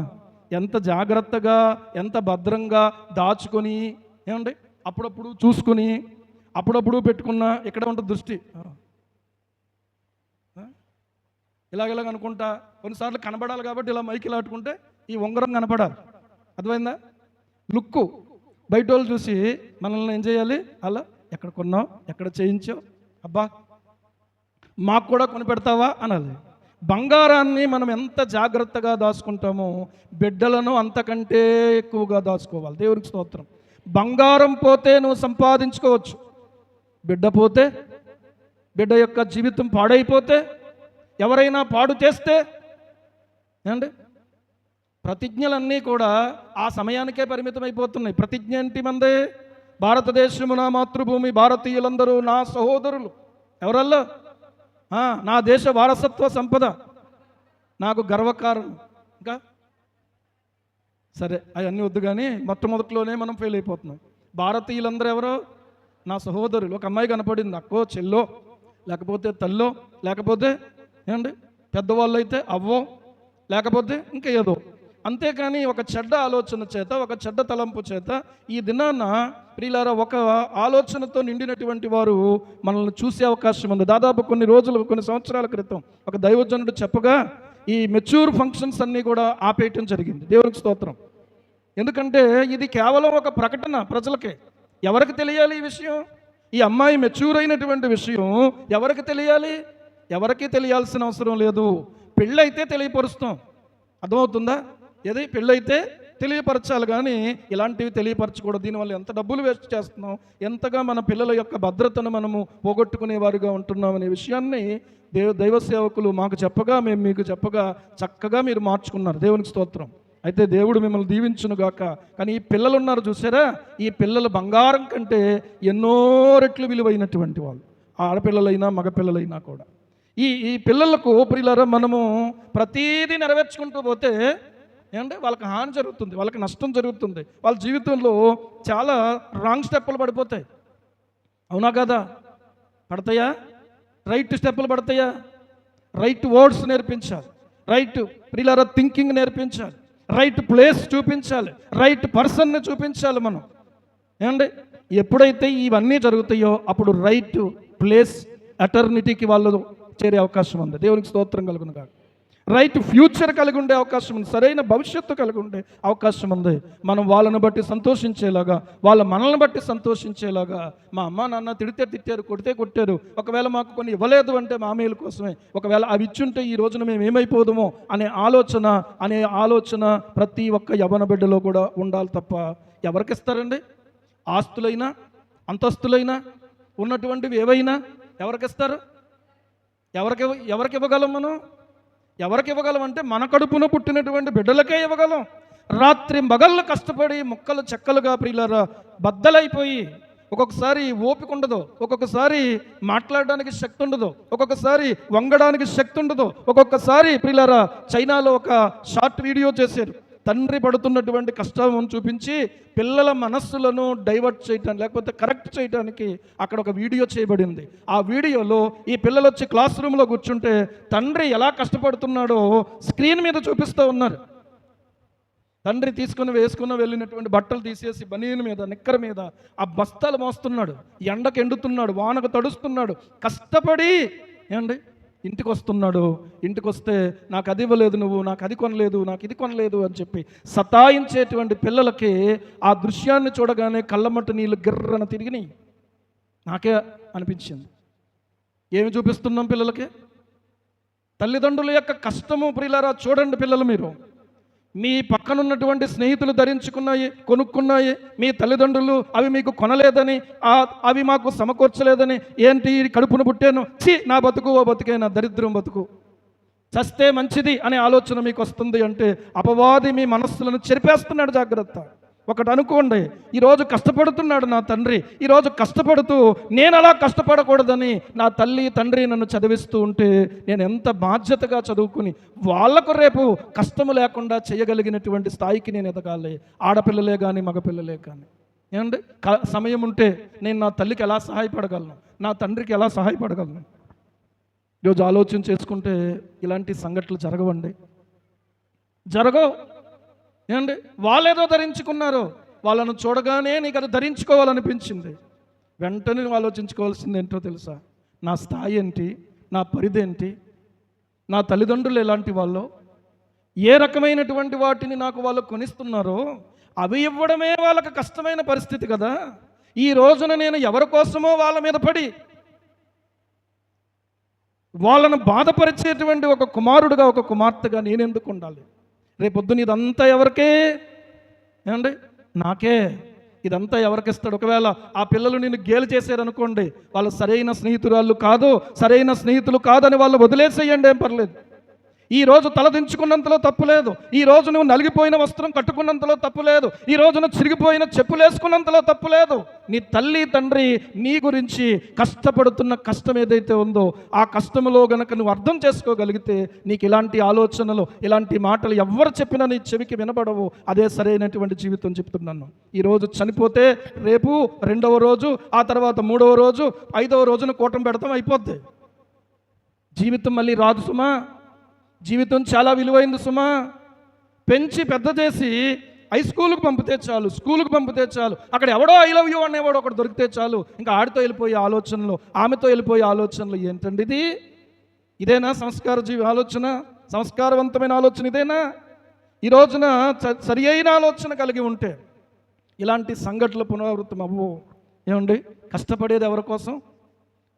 ఎంత జాగ్రత్తగా, ఎంత భద్రంగా దాచుకొని, ఏమండి, అప్పుడప్పుడు చూసుకొని, అప్పుడప్పుడు పెట్టుకున్నా ఇక్కడ ఉంటుంది దృష్టి. ఇలాగ అనుకుంటా కొన్నిసార్లు కనబడాలి కాబట్టి ఇలా మైకి లాటుకుంటే ఈ ఉంగరం కనపడాలి. అర్థమైందా? లుక్కు బయట వాళ్ళు చూసి మనల్ని ఏం చేయాలి? అలా ఎక్కడ కొన్నావు, ఎక్కడ చేయించావు, అబ్బా మాకు కూడా కొని పెడతావా అనాలి. బంగారాన్ని మనం ఎంత జాగ్రత్తగా దాచుకుంటామో బిడ్డలను అంతకంటే ఎక్కువగా దాచుకోవాలి. దేవునికి స్తోత్రం. బంగారం పోతే నువ్వు సంపాదించుకోవచ్చు, బిడ్డ పోతే, బిడ్డ యొక్క జీవితం పాడైపోతే, ఎవరైనా పాడు చేస్తే ఏమండి, ప్రతిజ్ఞలన్నీ కూడా ఆ సమయానికే పరిమితం అయిపోతున్నాయి. ప్రతిజ్ఞ ఏంటి మందే? భారతదేశము నా మాతృభూమి, భారతీయులందరూ నా సహోదరులు. ఎవరల్లో? నా దేశ వారసత్వ సంపద, నాకు గర్వకారణం. ఇంకా సరే అవన్నీ వద్దు, కానీ మొట్టమొదటిలోనే మనం ఫెయిల్ అయిపోతున్నాం. భారతీయులందరూ ఎవరో? నా సహోదరులు. ఒక అమ్మాయి కనపడింది, అక్కో చెల్లో, లేకపోతే తల్లో, లేకపోతే ఏమండి పెద్దవాళ్ళు అయితే అవ్వో, లేకపోతే ఇంకా ఏదో. అంతేకాని ఒక చెడ్డ ఆలోచన చేత, ఒక చెడ్డ తలంపు చేత ఈ దినాన ప్రియులారా ఒక ఆలోచనతో నిండినటువంటి వారు మనల్ని చూసే అవకాశం ఉంది. దాదాపు కొన్ని సంవత్సరాల క్రితం ఒక దైవజనుడు చెప్పగా ఈ మెచ్యూర్ ఫంక్షన్స్ అన్నీ కూడా ఆపేయటం జరిగింది. దేవునికి స్తోత్రం. ఎందుకంటే ఇది కేవలం ఒక ప్రకటన ప్రజలకే. ఎవరికి తెలియాలి ఈ విషయం? ఈ అమ్మాయి మెచ్యూర్ అయినటువంటి విషయం ఎవరికి తెలియాలి? ఎవరికి తెలియాల్సిన అవసరం లేదు. పెళ్ళైతే తెలియపరుస్తాం. అర్థమవుతుందా? ఏది పెళ్ళైతే తెలియపరచాలి, కానీ ఇలాంటివి తెలియపరచకూడదు. దీనివల్ల ఎంత డబ్బులు వేస్ట్ చేస్తున్నాం, ఎంతగా మన పిల్లల యొక్క భద్రతను మనము పోగొట్టుకునేవారుగా ఉంటున్నాం అనే విషయాన్ని దైవ సేవకులు మాకు చెప్పగా, మేము మీకు చెప్పగా చక్కగా మీరు మార్చుకున్నారు. దేవునికి స్తోత్రం. అయితే దేవుడు మిమ్మల్ని దీవించునుగాక. కానీ ఈ పిల్లలు ఉన్నారు చూసారా, ఈ పిల్లలు బంగారం కంటే ఎన్నో రెట్లు విలువైనటువంటి వాళ్ళు, ఆడపిల్లలైనా మగపిల్లలైనా కూడా. ఈ పిల్లలకు ప్రియులారా మనము ప్రతీదీ నెరవేర్చుకుంటూ పోతే ఏమంటే వాళ్ళకి హాని జరుగుతుంది, వాళ్ళకి నష్టం జరుగుతుంది, వాళ్ళ జీవితంలో చాలా రాంగ్ స్టెప్పులు పడిపోతాయి. అవునా కదా? పడతాయా? రైట్ స్టెప్పులు పడతాయా? రైట్ వర్డ్స్ నేర్పించాలి, రైట్ ప్రియులారా థింకింగ్ నేర్పించాలి, రైట్ ప్లేస్ చూపించాలి, రైట్ పర్సన్ని చూపించాలి మనం. ఏమండి? ఎప్పుడైతే ఇవన్నీ జరుగుతాయో అప్పుడు రైట్ ప్లేస్ ఎటర్నిటీకి వాళ్ళు చేరే అవకాశం ఉంది. దేవునికి స్తోత్రం కలుగును కాక. రైట్ ఫ్యూచర్ కలిగి ఉండే అవకాశం ఉంది, సరైన భవిష్యత్తు కలిగి ఉండే అవకాశం ఉంది. మనం వాళ్ళని బట్టి సంతోషించేలాగా, వాళ్ళ మనల్ని బట్టి సంతోషించేలాగా. మా అమ్మ నాన్న తిడితే తిట్టారు, కొడితే కొట్టారు, ఒకవేళ మాకు కొన్ని ఇవ్వలేదు అంటే మా మేలు కోసమే, ఒకవేళ అవి ఇచ్చుంటే ఈ రోజున మేము ఏమైపోదుమో అనే ఆలోచన ప్రతి ఒక్క యవ్వన బిడ్డలో కూడా ఉండాలి తప్ప ఎవరికి ఇస్తారండి? ఆస్తులైనా అంతస్తులైనా ఉన్నటువంటివి ఏవైనా ఎవరికి ఇస్తారు? ఎవరికి ఇవ్వగలం మనం? ఎవరికి ఇవ్వగలం అంటే మన కడుపున పుట్టినటువంటి బిడ్డలకే ఇవ్వగలం. రాత్రి మగళ్ళు కష్టపడి ముక్కలు చెక్కలుగా ప్రియులారా బద్దలైపోయి ఒక్కొక్కసారి ఓపిక ఉండదు, ఒక్కొక్కసారి మాట్లాడడానికి శక్తి ఉండదు, ఒక్కొక్కసారి వంగడానికి శక్తి ఉండదు. ఒక్కొక్కసారి ప్రియులారా చైనాలో ఒక షార్ట్ వీడియో చేశారు. తండ్రి పడుతున్నటువంటి కష్టం చూపించి పిల్లల మనస్సులను డైవర్ట్ చేయడానికి, లేకపోతే కరెక్ట్ చేయడానికి అక్కడ ఒక వీడియో చేయబడింది. ఆ వీడియోలో ఈ పిల్లలు వచ్చి క్లాస్ రూమ్లో కూర్చుంటే తండ్రి ఎలా కష్టపడుతున్నాడో స్క్రీన్ మీద చూపిస్తూ ఉన్నారు. తండ్రి వేసుకుని వెళ్ళినటువంటి బట్టలు తీసేసి బనీన్ మీద, నిక్కర మీద ఆ బస్తాలు మోస్తున్నాడు, ఎండకు ఎండుతున్నాడు, వానకు తడుస్తున్నాడు, కష్టపడి ఏమండి ఇంటికి వస్తున్నాడు. ఇంటికి వస్తే నాకు అది ఇవ్వలేదు, నువ్వు నాకు అది కొనలేదు, నాకు ఇది కొనలేదు అని చెప్పి సతాయించేటువంటి పిల్లలకి ఆ దృశ్యాన్ని చూడగానే కళ్ళమట్టు నీళ్ళు గిర్రన తిరిగినాయి. నాకే అనిపించింది, ఏమి చూపిస్తున్నాం పిల్లలకి? తల్లిదండ్రుల యొక్క కష్టము ప్రియులారా చూడండి. పిల్లలు మీరు మీ పక్కనున్నటువంటి స్నేహితులు ధరించుకున్నాయి, కొనుక్కున్నాయి, మీ తల్లిదండ్రులు అవి మీకు కొనలేదని, అవి మాకు సమకూర్చలేదని, ఏంటి కడుపును పుట్టాను, నా బతుకు ఓ బతుకే, నా దరిద్రం బతుకు, చస్తే మంచిది అనే ఆలోచన మీకు వస్తుంది అంటే అపవాది మీ మనస్సులను చెరిపేస్తున్నాడు. జాగ్రత్త. ఒకటి అనుకోండి, ఈరోజు కష్టపడుతున్నాడు నా తండ్రి, ఈరోజు కష్టపడుతూ నేను అలా కష్టపడకూడదని నా తల్లి తండ్రి నన్ను చదివిస్తూ ఉంటే నేను ఎంత బాధ్యతగా చదువుకుని వాళ్లకు రేపు కష్టము లేకుండా చేయగలిగినటువంటి స్థాయికి నేను ఎదగాలి. ఆడపిల్లలే కానీ మగపిల్లలే కానీ. ఏమండి? సమయం ఉంటే నేను నా తల్లికి ఎలా సహాయపడగలను, నా తండ్రికి ఎలా సహాయపడగలను? ఈరోజు ఆలోచన చేసుకుంటే ఇలాంటి సంఘటనలు జరగవండి, జరగవు. ఏమండి? వాళ్ళేదో ధరించుకున్నారు, వాళ్ళను చూడగానే నీకు అది ధరించుకోవాలనిపించింది. వెంటనే నువ్వు ఆలోచించుకోవాల్సింది ఏంటో తెలుసా? నా స్థాయి ఏంటి, నా పరిధి ఏంటి, నా తల్లిదండ్రులు ఎలాంటి వాళ్ళు, ఏ రకమైనటువంటి వాటిని నాకు వాళ్ళు కొనిస్తున్నారో అవి ఇవ్వడమే వాళ్ళకి కష్టమైన పరిస్థితి కదా. ఈ రోజున నేను ఎవరి కోసమో వాళ్ళ మీద పడి వాళ్ళను బాధపరిచేటువంటి ఒక కుమారుడుగా, ఒక కుమార్తెగా నేనెందుకు ఉండాలి? రేపొద్దున ఇదంతా ఎవరికే? ఏమండి? నాకే. ఇదంతా ఎవరికి ఇస్తాడు? ఒకవేళ ఆ పిల్లలు నేను గేలు చేశారనుకోండి, వాళ్ళు సరైన స్నేహితురాళ్ళు కాదు, సరైన స్నేహితులు కాదని వాళ్ళు వదిలేసేయండి, ఏం పర్లేదు. ఈ రోజు తలదించుకున్నంతలో తప్పు లేదు, ఈ రోజు నువ్వు నలిగిపోయిన వస్త్రం కట్టుకున్నంతలో తప్పు లేదు, ఈ రోజున చిరిగిపోయిన చెప్పులు వేసుకున్నంతలో తప్పు లేదు. నీ తల్లి తండ్రి నీ గురించి కష్టపడుతున్న కష్టం ఏదైతే ఉందో ఆ కష్టంలో గనక నువ్వు అర్థం చేసుకోగలిగితే నీకు ఇలాంటి ఆలోచనలు, ఇలాంటి మాటలు ఎవరు చెప్పినా నీ చెవికి వినబడవు. అదే సరైనటువంటి జీవితం చెప్తున్నాను. ఈరోజు చనిపోతే రేపు 2వ రోజు, ఆ తర్వాత 3వ రోజు, 5వ రోజున కూటం పెడతాం, అయిపోద్ది. జీవితం మళ్ళీ రాదు సుమా. జీవితం చాలా విలువైంది సుమా. పెంచి పెద్ద చేసి హై స్కూల్కి పంపితే చాలు, స్కూల్కి పంపితే చాలు, అక్కడ ఎవడో ఐ లవ్ యూ అనేవాడు ఒకటి దొరికితే చాలు, ఇంకా ఆడితో వెళ్ళిపోయే ఆలోచనలు, ఆమెతో వెళ్ళిపోయే ఆలోచనలు. ఏంటండి ఇది? ఇదేనా సంస్కార ఆలోచన? సంస్కారవంతమైన ఆలోచన ఇదేనా? ఈ రోజున సరి అయిన ఆలోచన కలిగి ఉంటే ఇలాంటి సంఘటనలు పునరావృతం అవ్వవు. ఏమండి? కష్టపడేది ఎవరి కోసం?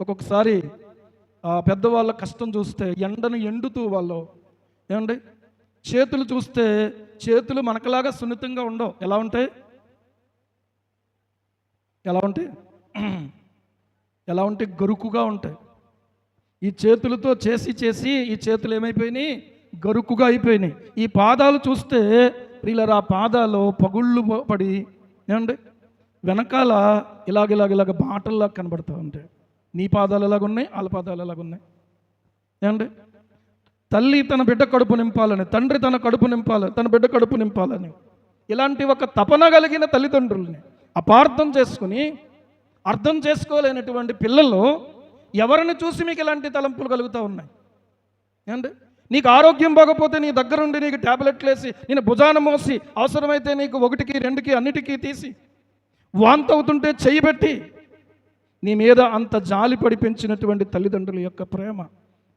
ఒక్కొక్కసారి పెద్దవాళ్ళ కష్టం చూస్తే ఎండను ఎండుతూ వాళ్ళు, ఏమండి, చేతులు చూస్తే చేతులు మనకలాగా సున్నితంగా ఉండవు. ఎలా ఉంటాయి? గరుకుగా ఉంటాయి. ఈ చేతులతో చేసి ఈ చేతులు ఏమైపోయినాయి? గరుకుగా అయిపోయినాయి. ఈ పాదాలు చూస్తే ప్రియులారా పాదాలు పగుళ్ళు పడి, ఏమండి, వెనకాల ఇలాగ బాటల్లా కనబడుతూ ఉంటాయి. నీ పాదాలు ఎలాగున్నాయి, వాళ్ళ పాదాలు ఎలాగున్నాయి? ఏమండి? తల్లి తన బిడ్డ కడుపు నింపాలని, తండ్రి తన కడుపు నింపాలని, తన బిడ్డ కడుపు నింపాలని ఇలాంటి ఒక తపన కలిగిన తల్లిదండ్రుల్ని అపార్థం చేసుకుని అర్థం చేసుకోలేనటువంటి పిల్లలు ఎవరిని చూసి మీకు ఇలాంటి తలంపులు కలుగుతూ ఉన్నాయి? ఏమండి, నీకు ఆరోగ్యం బాగపోతే నీ దగ్గరుండి నీకు ట్యాబ్లెట్లు వేసి నేను భుజాన మోసి అవసరమైతే నీకు 1కి 2కి అన్నిటికీ తీసి వాంతి అవుతుంటే చెయ్యి పెట్టి నీ మీద అంత జాలి పడి పెంచినటువంటి తల్లిదండ్రుల యొక్క ప్రేమ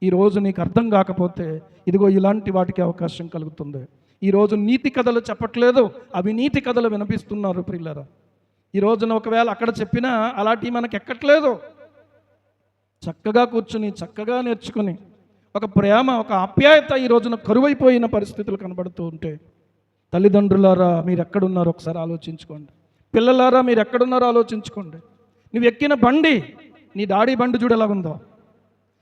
ఈరోజు నీకు అర్థం కాకపోతే ఇదిగో ఇలాంటి వాటికి అవకాశం కలుగుతుంది. ఈరోజు నీతి కథలు చెప్పట్లేదు, అవి నీతి కథలు వినిపిస్తున్నారు ప్రియులారా. ఈ రోజున ఒకవేళ అక్కడ చెప్పినా అలాంటివి మనకు ఎక్కట్లేదు. చక్కగా కూర్చుని చక్కగా నేర్చుకుని ఒక ప్రేమ, ఒక ఆప్యాయత ఈ రోజున కరువైపోయిన పరిస్థితులు కనబడుతూ ఉంటే తల్లిదండ్రులారా మీరు ఎక్కడున్నారో ఒకసారి ఆలోచించుకోండి. పిల్లలారా మీరు ఎక్కడున్నారో ఆలోచించుకోండి. నువ్వు ఎక్కిన బండి నీ డాడీ బండి చూడు ఎలాగుందో,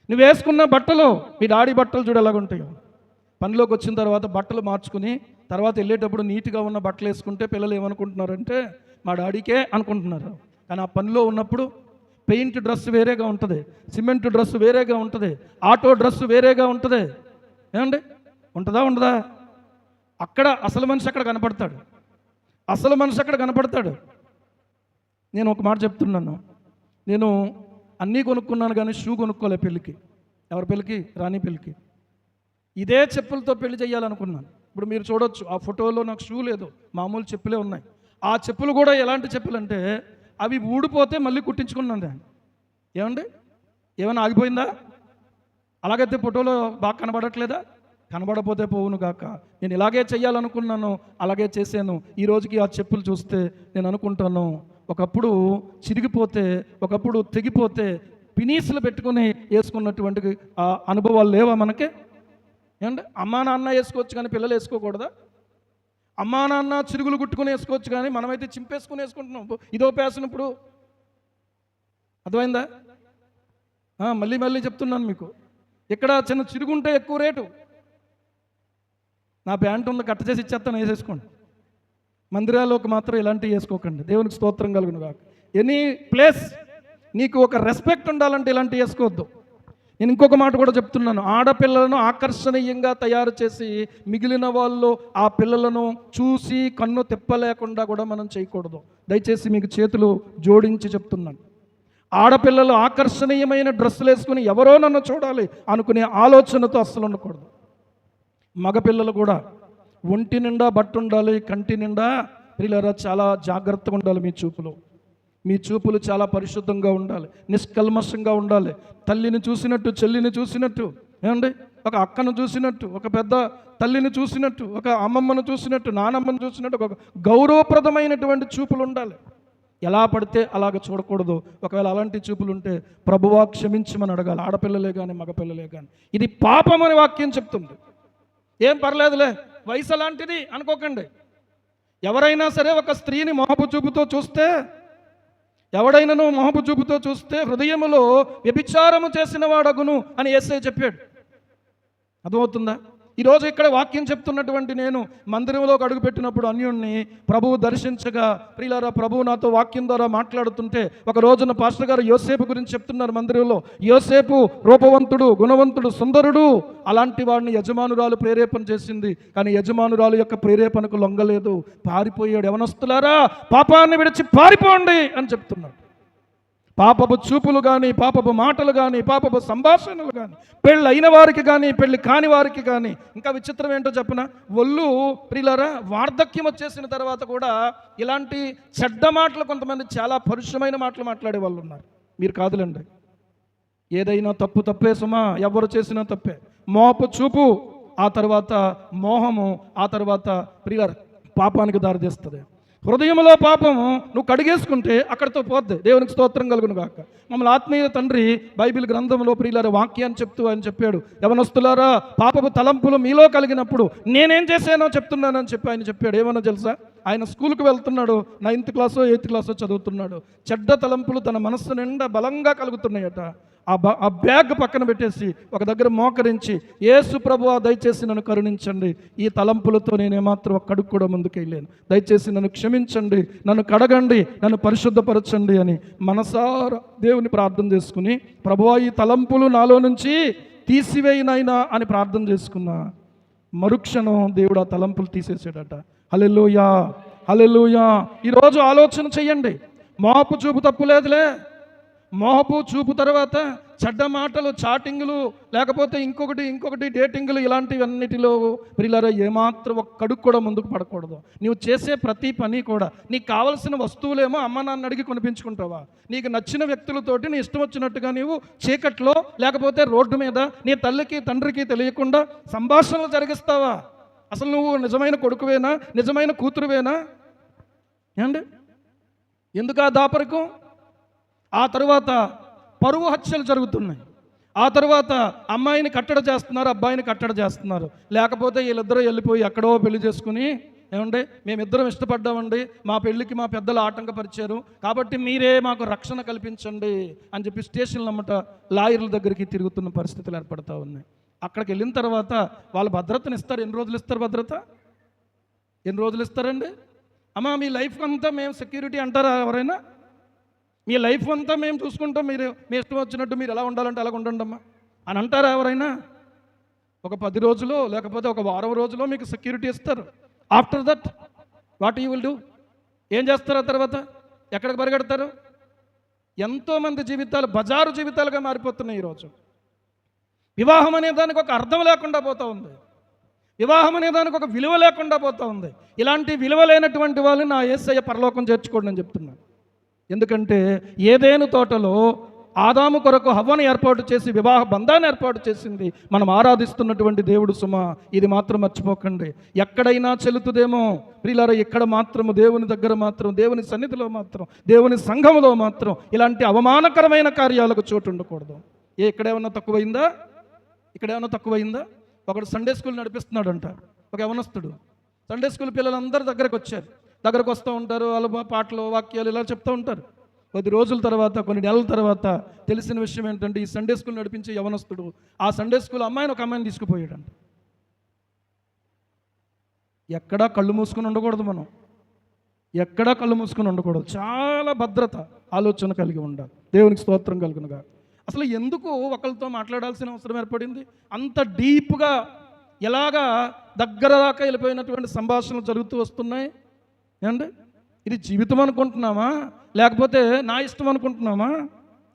నువ్వు వేసుకున్న బట్టలు మీ డాడీ బట్టలు చూడు ఎలాగుంటాయో. పనిలోకి వచ్చిన తర్వాత బట్టలు మార్చుకుని తర్వాత వెళ్ళేటప్పుడు నీట్గా ఉన్న బట్టలు వేసుకుంటే పిల్లలు ఏమనుకుంటున్నారంటే మా డాడీకే అనుకుంటున్నారు. కానీ ఆ పనిలో ఉన్నప్పుడు పెయింట్ డ్రెస్ వేరేగా ఉంటుంది, సిమెంట్ డ్రెస్ వేరేగా ఉంటుంది, ఆటో డ్రెస్ వేరేగా ఉంటుంది. ఏమండి, ఉంటుందా ఉండదా? అక్కడ అసలు మనిషి అక్కడ కనపడతాడు, అసలు మనిషి అక్కడ కనపడతాడు. నేను ఒక మాట చెప్తున్నాను, నేను అన్నీ కొనుక్కున్నాను కానీ షూ కొనుక్కోలే పెళ్ళికి. ఎవరి పెళ్ళికి? రాణి పెళ్ళికి. ఇదే చెప్పులతో పెళ్లి చేయాలనుకున్నాను. ఇప్పుడు మీరు చూడొచ్చు ఆ ఫోటోలో నాకు షూ లేదు, మామూలు చెప్పులే ఉన్నాయి. ఆ చెప్పులు కూడా ఎలాంటి చెప్పులు అంటే అవి ఊడిపోతే మళ్ళీ కుట్టించుకున్నాను దాన్ని. ఏమండి, ఏమైనా ఆగిపోయిందా? అలాగైతే ఫోటోలో బాగా కనబడట్లేదా? కనబడపోతే పోవును కాక. నేను ఇలాగే చెయ్యాలనుకున్నాను, అలాగే చేశాను. ఈ రోజుకి ఆ చెప్పులు చూస్తే నేను అనుకుంటాను, ఒకప్పుడు చిరిగిపోతే, ఒకప్పుడు తెగిపోతే పినీసులు పెట్టుకుని వేసుకున్నటువంటి ఆ అనుభవాలు లేవా మనకి? ఏమంటే అమ్మా నాన్న వేసుకోవచ్చు కానీ పిల్లలు వేసుకోకూడదా? అమ్మా నాన్న చిరుగులు కుట్టుకుని వేసుకోవచ్చు కానీ మనమైతే చింపేసుకుని వేసుకుంటున్నాం. ఇదో ఫ్యాషన్ ఇప్పుడు. అర్థమైందా? మళ్ళీ మళ్ళీ చెప్తున్నాను మీకు, ఇక్కడ చిన్న చిరుగుంటే ఎక్కువ రేటు. నా ప్యాంటు ఉంది కట్ట చేసి ఇచ్చేస్తాను, వేసేసుకోండి. మందిరాల్లోకి మాత్రం ఇలాంటివి వేసుకోకండి. దేవునికి స్తోత్రం కలుగును కాక. ఎనీ ప్లేస్ నీకు ఒక రెస్పెక్ట్ ఉండాలంటే ఇలాంటివి వేసుకోవద్దు. నేను ఇంకొక మాట కూడా చెప్తున్నాను, ఆడపిల్లలను ఆకర్షణీయంగా తయారు చేసి మిగిలిన వాళ్ళు ఆ పిల్లలను చూసి కన్ను తిప్పలేకుండా కూడా మనం చేయకూడదు. దయచేసి మీకు చేతులు జోడించి చెప్తున్నాను, ఆడపిల్లలు ఆకర్షణీయమైన డ్రెస్సులు వేసుకుని ఎవరో నన్ను చూడాలి అనుకునే ఆలోచనతో అస్సలు ఉండకూడదు. మగపిల్లలు కూడా ఒంటి నిండా బట్ట ఉండాలి, కంటి నిండా. పిల్లరా చాలా జాగ్రత్తగా ఉండాలి. మీ చూపులు చాలా పరిశుద్ధంగా ఉండాలి, నిష్కల్మషంగా ఉండాలి. తల్లిని చూసినట్టు, చెల్లిని చూసినట్టు, ఏమండి, ఒక అక్కను చూసినట్టు, ఒక పెద్ద తల్లిని చూసినట్టు, ఒక అమ్మమ్మను చూసినట్టు, నానమ్మను చూసినట్టు ఒక గౌరవప్రదమైనటువంటి చూపులు ఉండాలి. ఎలా పడితే అలాగ చూడకూడదు. ఒకవేళ అలాంటి చూపులు ఉంటే ప్రభువా క్షమించమని అడగాలి, ఆడపిల్లలే కానీ మగపిల్లలే కానీ. ఇది పాపం అని వాక్యం చెప్తుంది. ఏం పర్లేదులే, వయసు అలాంటిది అనుకోకండి. ఎవరైనా సరే ఒక స్త్రీని మొహపు చూపుతో చూస్తే, ఎవడైనాను మొహపు చూపుతో చూస్తే హృదయములో వ్యభిచారము చేసిన వాడగును అని యేసయ్య చెప్పాడు. అర్థమవుతుందా? ఈరోజు ఇక్కడ వాక్యం చెప్తున్నటువంటి నేను మందిరంలోకి అడుగుపెట్టినప్పుడు అన్యుణ్ణి ప్రభువు దర్శించగా, ప్రియులారా ప్రభువు నాతో వాక్యం ద్వారా మాట్లాడుతుంటే ఒక రోజున పాస్టర్ గారు యోసేపు గురించి చెప్తున్నారు మందిరంలో. యోసేపు రూపవంతుడు, గుణవంతుడు, సుందరుడు. అలాంటి వాడిని యజమానురాలు ప్రేరేపణ చేసింది, కానీ యజమానురాలు యొక్క ప్రేరేపణకు లొంగలేదు, పారిపోయాడు. యవనస్తులారా పాపాన్ని విడిచి పారిపోండి అని చెప్తున్నాడు. పాపపు చూపులు కానీ, పాపపు మాటలు కానీ, పాపపు సంభాషణలు కానీ, పెళ్ళి అయిన వారికి కానీ, పెళ్ళి కాని వారికి కానీ. ఇంకా విచిత్రం ఏంటో చెప్పనా, ఒళ్ళు ప్రియులారా వార్ధక్యం వచ్చేసిన తర్వాత కూడా ఇలాంటి చెడ్డ మాటలు కొంతమంది చాలా పరుషమైన మాటలు మాట్లాడే వాళ్ళు ఉన్నారు. మీరు కాదులండి, ఏదైనా తప్పే సుమా, ఎవరు చేసినా తప్పే. మోహపు చూపు, ఆ తర్వాత మోహము, ఆ తర్వాత ప్రియులారా పాపానికి దారితీస్తుంది. హృదయంలో పాపము నువ్వు కడిగేసుకుంటే అక్కడితో పోద్ది. దేవునికి స్తోత్రం కలుగును గాక. మమ్మల్ని ఆత్మీయ తండ్రి బైబిల్ గ్రంథంలో ప్రియులారా వాక్యాన్ని చెప్తూ ఆయన చెప్పాడు, యవనస్తులారా పాపపు తలంపులు మీలో కలిగినప్పుడు నేనేం చేశానో చెప్తున్నానని చెప్పి ఆయన చెప్పాడు. ఏమన్నా తెలుసా? ఆయన స్కూల్కి వెళ్తున్నాడు, 9th క్లాసో 8th క్లాసో చదువుతున్నాడు. చెడ్డ తలంపులు తన మనస్సు నిండా బలంగా కలుగుతున్నాయట. ఆ బ్యాగ్ పక్కన పెట్టేసి ఒక దగ్గర మోకరించి, యేసు ప్రభువా దయచేసి నన్ను కరుణించండి, ఈ తలంపులతో నేనేమాత్రం ఒక కడుగు కూడా ముందుకు వెళ్ళాను, దయచేసి నన్ను క్షమించండి, నన్ను కడగండి, నన్ను పరిశుద్ధపరచండి అని మనసారా దేవుని ప్రార్థన చేసుకుని, ప్రభువా ఈ తలంపులు నాలో నుంచి తీసివేయినైనా అని ప్రార్థన చేసుకున్నా. మరుక్షణం దేవుడు ఆ తలంపులు తీసేసాడట. హల్లెలూయా, హల్లెలూయా. ఈరోజు ఆలోచన చెయ్యండి, మోహపు చూపు తప్పులేదులే. మోహపు చూపు తర్వాత చెడ్డ మాటలు, చాటింగులు, లేకపోతే ఇంకొకటి డేటింగులు, ఇలాంటివన్నిటిలో ప్రియులారా ఏమాత్రం ఒక్కడుగు కూడా ముందుకు పడకూడదు. నువ్వు చేసే ప్రతి పని కూడా నీకు కావలసిన వస్తువులేమో అమ్మ నాన్న అడిగి కొనిపించుకుంటావా? నీకు నచ్చిన వ్యక్తులతోటి నీ ఇష్టం వచ్చినట్టుగా నీవు చీకట్లో లేకపోతే రోడ్డు మీద నీ తల్లికి తండ్రికి తెలియకుండా సంభాషణలు జరిగిస్తావా? అసలు నువ్వు నిజమైన కొడుకువేనా? నిజమైన కూతురువేనా? ఏమండి, ఎందుకు ఆ దాపరికం? ఆ తరువాత పరువు హత్యలు జరుగుతున్నాయి. ఆ తర్వాత అమ్మాయిని కట్టడి చేస్తున్నారు, అబ్బాయిని కట్టడి చేస్తున్నారు. లేకపోతే వీళ్ళిద్దరూ వెళ్ళిపోయి ఎక్కడో పెళ్లి చేసుకుని, ఏమండి మేమిద్దరం ఇష్టపడ్డామండి, మా పెళ్ళికి మా పెద్దలు ఆటంకపరిచారు, కాబట్టి మీరే మాకు రక్షణ కల్పించండి అని చెప్పి స్టేషన్లు అమ్మట లాయర్ల దగ్గరికి తిరుగుతున్న పరిస్థితులు ఏర్పడతా ఉన్నాయి. అక్కడికి వెళ్ళిన తర్వాత వాళ్ళు భద్రతను ఇస్తారు. ఎన్ని రోజులు ఇస్తారు భద్రత? ఎన్ని రోజులు ఇస్తారండి? అమ్మా మీ లైఫ్ అంతా మేము సెక్యూరిటీ అంటారా ఎవరైనా? మీ లైఫ్ అంతా మేము చూసుకుంటాం, మీరు మీ ఇష్టం వచ్చినట్టు మీరు ఎలా ఉండాలంటే అలాగ ఉండండి అమ్మా అని అంటారా ఎవరైనా? ఒక 10 రోజులు లేకపోతే ఒక వారం రోజులో మీకు సెక్యూరిటీ ఇస్తారు. After that what you will do? ఏం చేస్తారు? ఆ తర్వాత ఎక్కడికి పరిగెడతారు? ఎంతోమంది జీవితాలు బజారు జీవితాలుగా మారిపోతున్నాయి ఈరోజు. వివాహం అనే దానికి ఒక అర్థం లేకుండా పోతూ ఉంది. వివాహం అనే దానికి ఒక విలువ లేకుండా పోతూ ఉంది. ఇలాంటి విలువ లేనటువంటి వాళ్ళని నా యేసయ్య పరలోకం చేర్చుకోండి అని చెప్తున్నాను. ఎందుకంటే ఏదేను తోటలో ఆదాము కొరకు హవ్వను ఏర్పాటు చేసి వివాహ బంధాన్ని ఏర్పాటు చేసింది మనం ఆరాధిస్తున్నటువంటి దేవుడు సుమ. ఇది మాత్రం మర్చిపోకండి. ఎక్కడైనా చెల్లుతుందేమో ప్రియులారా, ఇక్కడ మాత్రము దేవుని దగ్గర మాత్రం, దేవుని సన్నిధిలో మాత్రం, దేవుని సంఘములో మాత్రం ఇలాంటి అవమానకరమైన కార్యాలకు చోటు ఉండకూడదు. ఇక్కడేమన్నా తక్కువైందా? ఇక్కడేమన్నా తక్కువైందా? ఒకడు సండే స్కూల్ నడిపిస్తున్నాడంట, ఒక యవనస్తుడు. సండే స్కూల్ పిల్లలందరూ దగ్గరకు వస్తూ ఉంటారు. వాళ్ళు పాటలు వాక్యాలు ఇలా చెప్తూ ఉంటారు. కొద్ది రోజుల తర్వాత, కొన్ని నెలల తర్వాత తెలిసిన విషయం ఏంటంటే ఈ సండే స్కూల్ నడిపించే యవనస్తుడు ఆ సండే స్కూల్ అమ్మాయిని ఒక అమ్మాయిని తీసుకుపోయాడంట. ఎక్కడా కళ్ళు మూసుకుని ఉండకూడదు. మనం ఎక్కడా కళ్ళు మూసుకుని ఉండకూడదు. చాలా భద్రత ఆలోచన కలిగి ఉండాలి. దేవునికి స్తోత్రం కలుగునుగా. అసలు ఎందుకు ఒకరితో మాట్లాడాల్సిన అవసరం ఏర్పడింది? అంత డీప్గా ఎలాగా దగ్గర దాకా వెళ్ళిపోయినటువంటి సంభాషణలు జరుగుతూ వస్తున్నాయి. ఏమండి, ఇది జీవితం అనుకుంటున్నామా లేకపోతే నా ఇష్టం అనుకుంటున్నామా?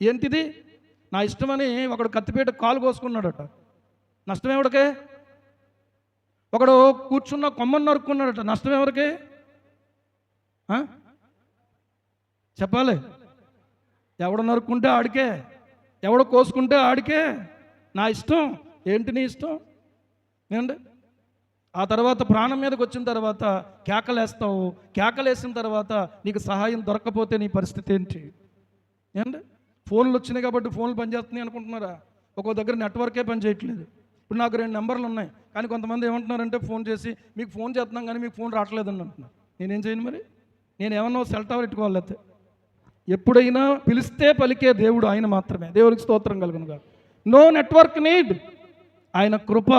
ఏంటిది? నా ఇష్టమని ఒకడు కత్తిపేట కాలు కోసుకున్నాడట. నష్టం ఎవడికే? ఒకడు కూర్చున్న కొమ్మను నరుక్కున్నాడట. నష్టం ఎవరికే? చెప్పాలి. ఎవడు నరుక్కుంటే ఆడికే, ఎవడు కోసుకుంటే ఆడికే. నా ఇష్టం ఏంటి? నీ ఇష్టం ఏమండి. ఆ తర్వాత ప్రాణం మీదకి వచ్చిన తర్వాత కేకలేస్తావు. కేకలేసిన తర్వాత నీకు సహాయం దొరకకపోతే నీ పరిస్థితి ఏంటి? ఏమండి, ఫోన్లు వచ్చినాయి కాబట్టి ఫోన్లు పనిచేస్తున్నాయి అనుకుంటున్నారా? ఒక్కో దగ్గర నెట్వర్కే పని చేయట్లేదు. ఇప్పుడు నాకు 2 నెంబర్లు ఉన్నాయి, కానీ కొంతమంది ఏమంటున్నారంటే ఫోన్ చేసి మీకు ఫోన్ చేస్తున్నాం కానీ మీకు ఫోన్ రావట్లేదని అంటున్నారు. నేనేం చేయను మరి? నేను ఏమన్నా సెల్ టవర్ పెట్టుకోవాలి. ఎప్పుడైనా పిలిస్తే పలికే దేవుడు ఆయన మాత్రమే. దేవునికి స్తోత్రం కలుగునుగా. No network need. ఆయన కృప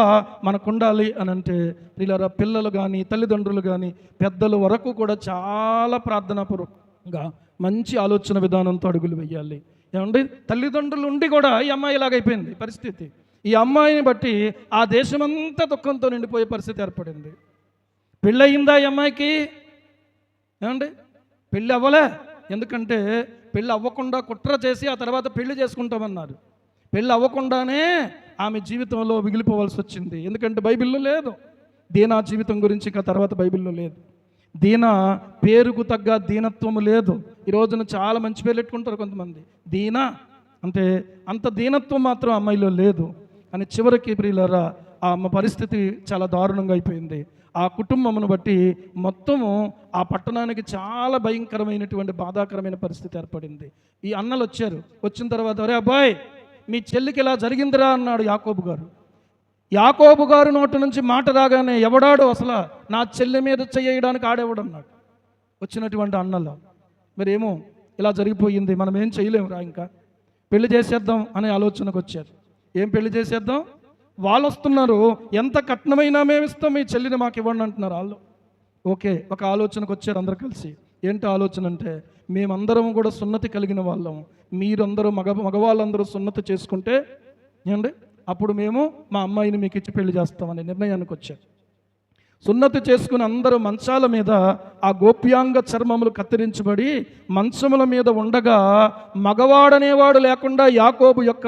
మనకు ఉండాలి అని అంటే ప్రియులారా, పిల్లలు కానీ తల్లిదండ్రులు కానీ పెద్దల వరకు కూడా చాలా ప్రార్థనాపూర్వకంగా మంచి ఆలోచన విధానంతో అడుగులు వేయాలి. ఏమండి, తల్లిదండ్రులు ఉండి కూడా ఈ అమ్మాయి ఇలాగైపోయింది పరిస్థితి. ఈ అమ్మాయిని బట్టి ఆ దేశమంతా దుఃఖంతో నిండిపోయే పరిస్థితి ఏర్పడింది. పెళ్ళయిందా ఈ అమ్మాయికి? ఏమండి, పెళ్ళి అవ్వలే. ఎందుకంటే పెళ్ళి అవ్వకుండా కుట్ర చేసి ఆ తర్వాత పెళ్లి చేసుకుంటామన్నారు. పెళ్ళి అవ్వకుండానే ఆమె జీవితంలో మిగిలిపోవాల్సి వచ్చింది. ఎందుకంటే బైబిల్లో లేదు. దీనా జీవితం గురించి ఇంకా తర్వాత బైబిల్లో లేదు. దీన పేరుకు తగ్గ దీనత్వము లేదు. ఈ రోజున చాలా మంచి పేర్లు పెట్టుకుంటారు కొంతమంది. దీనా అంటే అంత దీనత్వం మాత్రం అమ్మాయిలో లేదు. అని చివరికి ప్రియులారా ఆ అమ్మ పరిస్థితి చాలా దారుణంగా అయిపోయింది. ఆ కుటుంబమును బట్టి మొత్తము ఆ పట్టణానికి చాలా భయంకరమైనటువంటి బాధాకరమైన పరిస్థితి ఏర్పడింది. ఈ అన్నలు వచ్చారు. వచ్చిన తర్వాత అరే అబ్బాయి మీ చెల్లికి ఇలా జరిగిందిరా అన్నాడు యాకోబు గారు. యాకోబు గారు నోటి నుంచి మాట రాగానే ఎవడాడు అసలు నా చెల్లి మీద చేయడానికి ఆడేవాడన్నాడు వచ్చినటువంటి అన్నలు. మరి ఏమో ఇలా జరిగిపోయింది, మనం ఏం చేయలేమురా, ఇంకా పెళ్లి చేసేద్దాం అనే ఆలోచనకు వచ్చారు. ఏం పెళ్లి చేసేద్దాం? వాళ్ళు వస్తున్నారు, ఎంత కట్నమైనా మేము ఇస్తాం, మీ చెల్లిని మాకు ఇవ్వండి అంటున్నారు వాళ్ళు. ఓకే, ఒక ఆలోచనకు వచ్చారు అందరు కలిసి. ఏంటి ఆలోచన అంటే మేమందరం కూడా సున్నతి కలిగిన వాళ్ళం, మీరందరూ మగవాళ్ళందరూ సున్నతి చేసుకుంటే ఏమండి అప్పుడు మేము మా అమ్మాయిని మీకు ఇచ్చి పెళ్లి చేస్తామనే నిర్ణయానికి వచ్చారు. సున్నతి చేసుకుని అందరూ మంచాల మీద ఆ గోప్యాంగ చర్మములు కత్తిరించబడి మంచముల మీద ఉండగా మగవాడనేవాడు లేకుండా యాకోబు యొక్క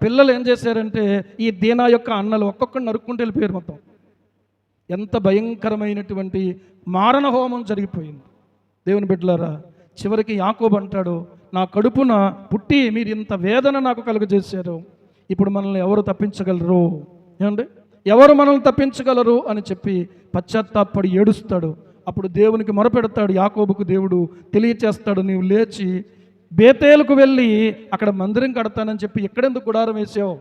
పిల్లలు ఏం చేశారంటే ఈ దీనా యొక్క అన్నలు ఒక్కొక్కరు నరుక్కుంటూ వెళ్ళిపోయారు మొత్తం. ఎంత భయంకరమైనటువంటి మారణ హోమం జరిగిపోయింది. దేవుని బిడ్డలారా, చివరికి యాకోబు అంటాడు, నా కడుపున పుట్టి మీరు ఇంత వేదన నాకు కలుగజేశారు, ఇప్పుడు మనల్ని ఎవరు తప్పించగలరు? ఏమండి, ఎవరు మనల్ని తప్పించగలరు అని చెప్పి పశ్చాత్తాపడి ఏడుస్తాడు. అప్పుడు దేవునికి మొరపెడతాడు. యాకోబుకు దేవుడు తెలియచేస్తాడు, నీవు లేచి బేతేలుకు వెళ్ళి అక్కడ మందిరం కడతానని చెప్పి ఎక్కడెందుకు గుడారం వేసావు?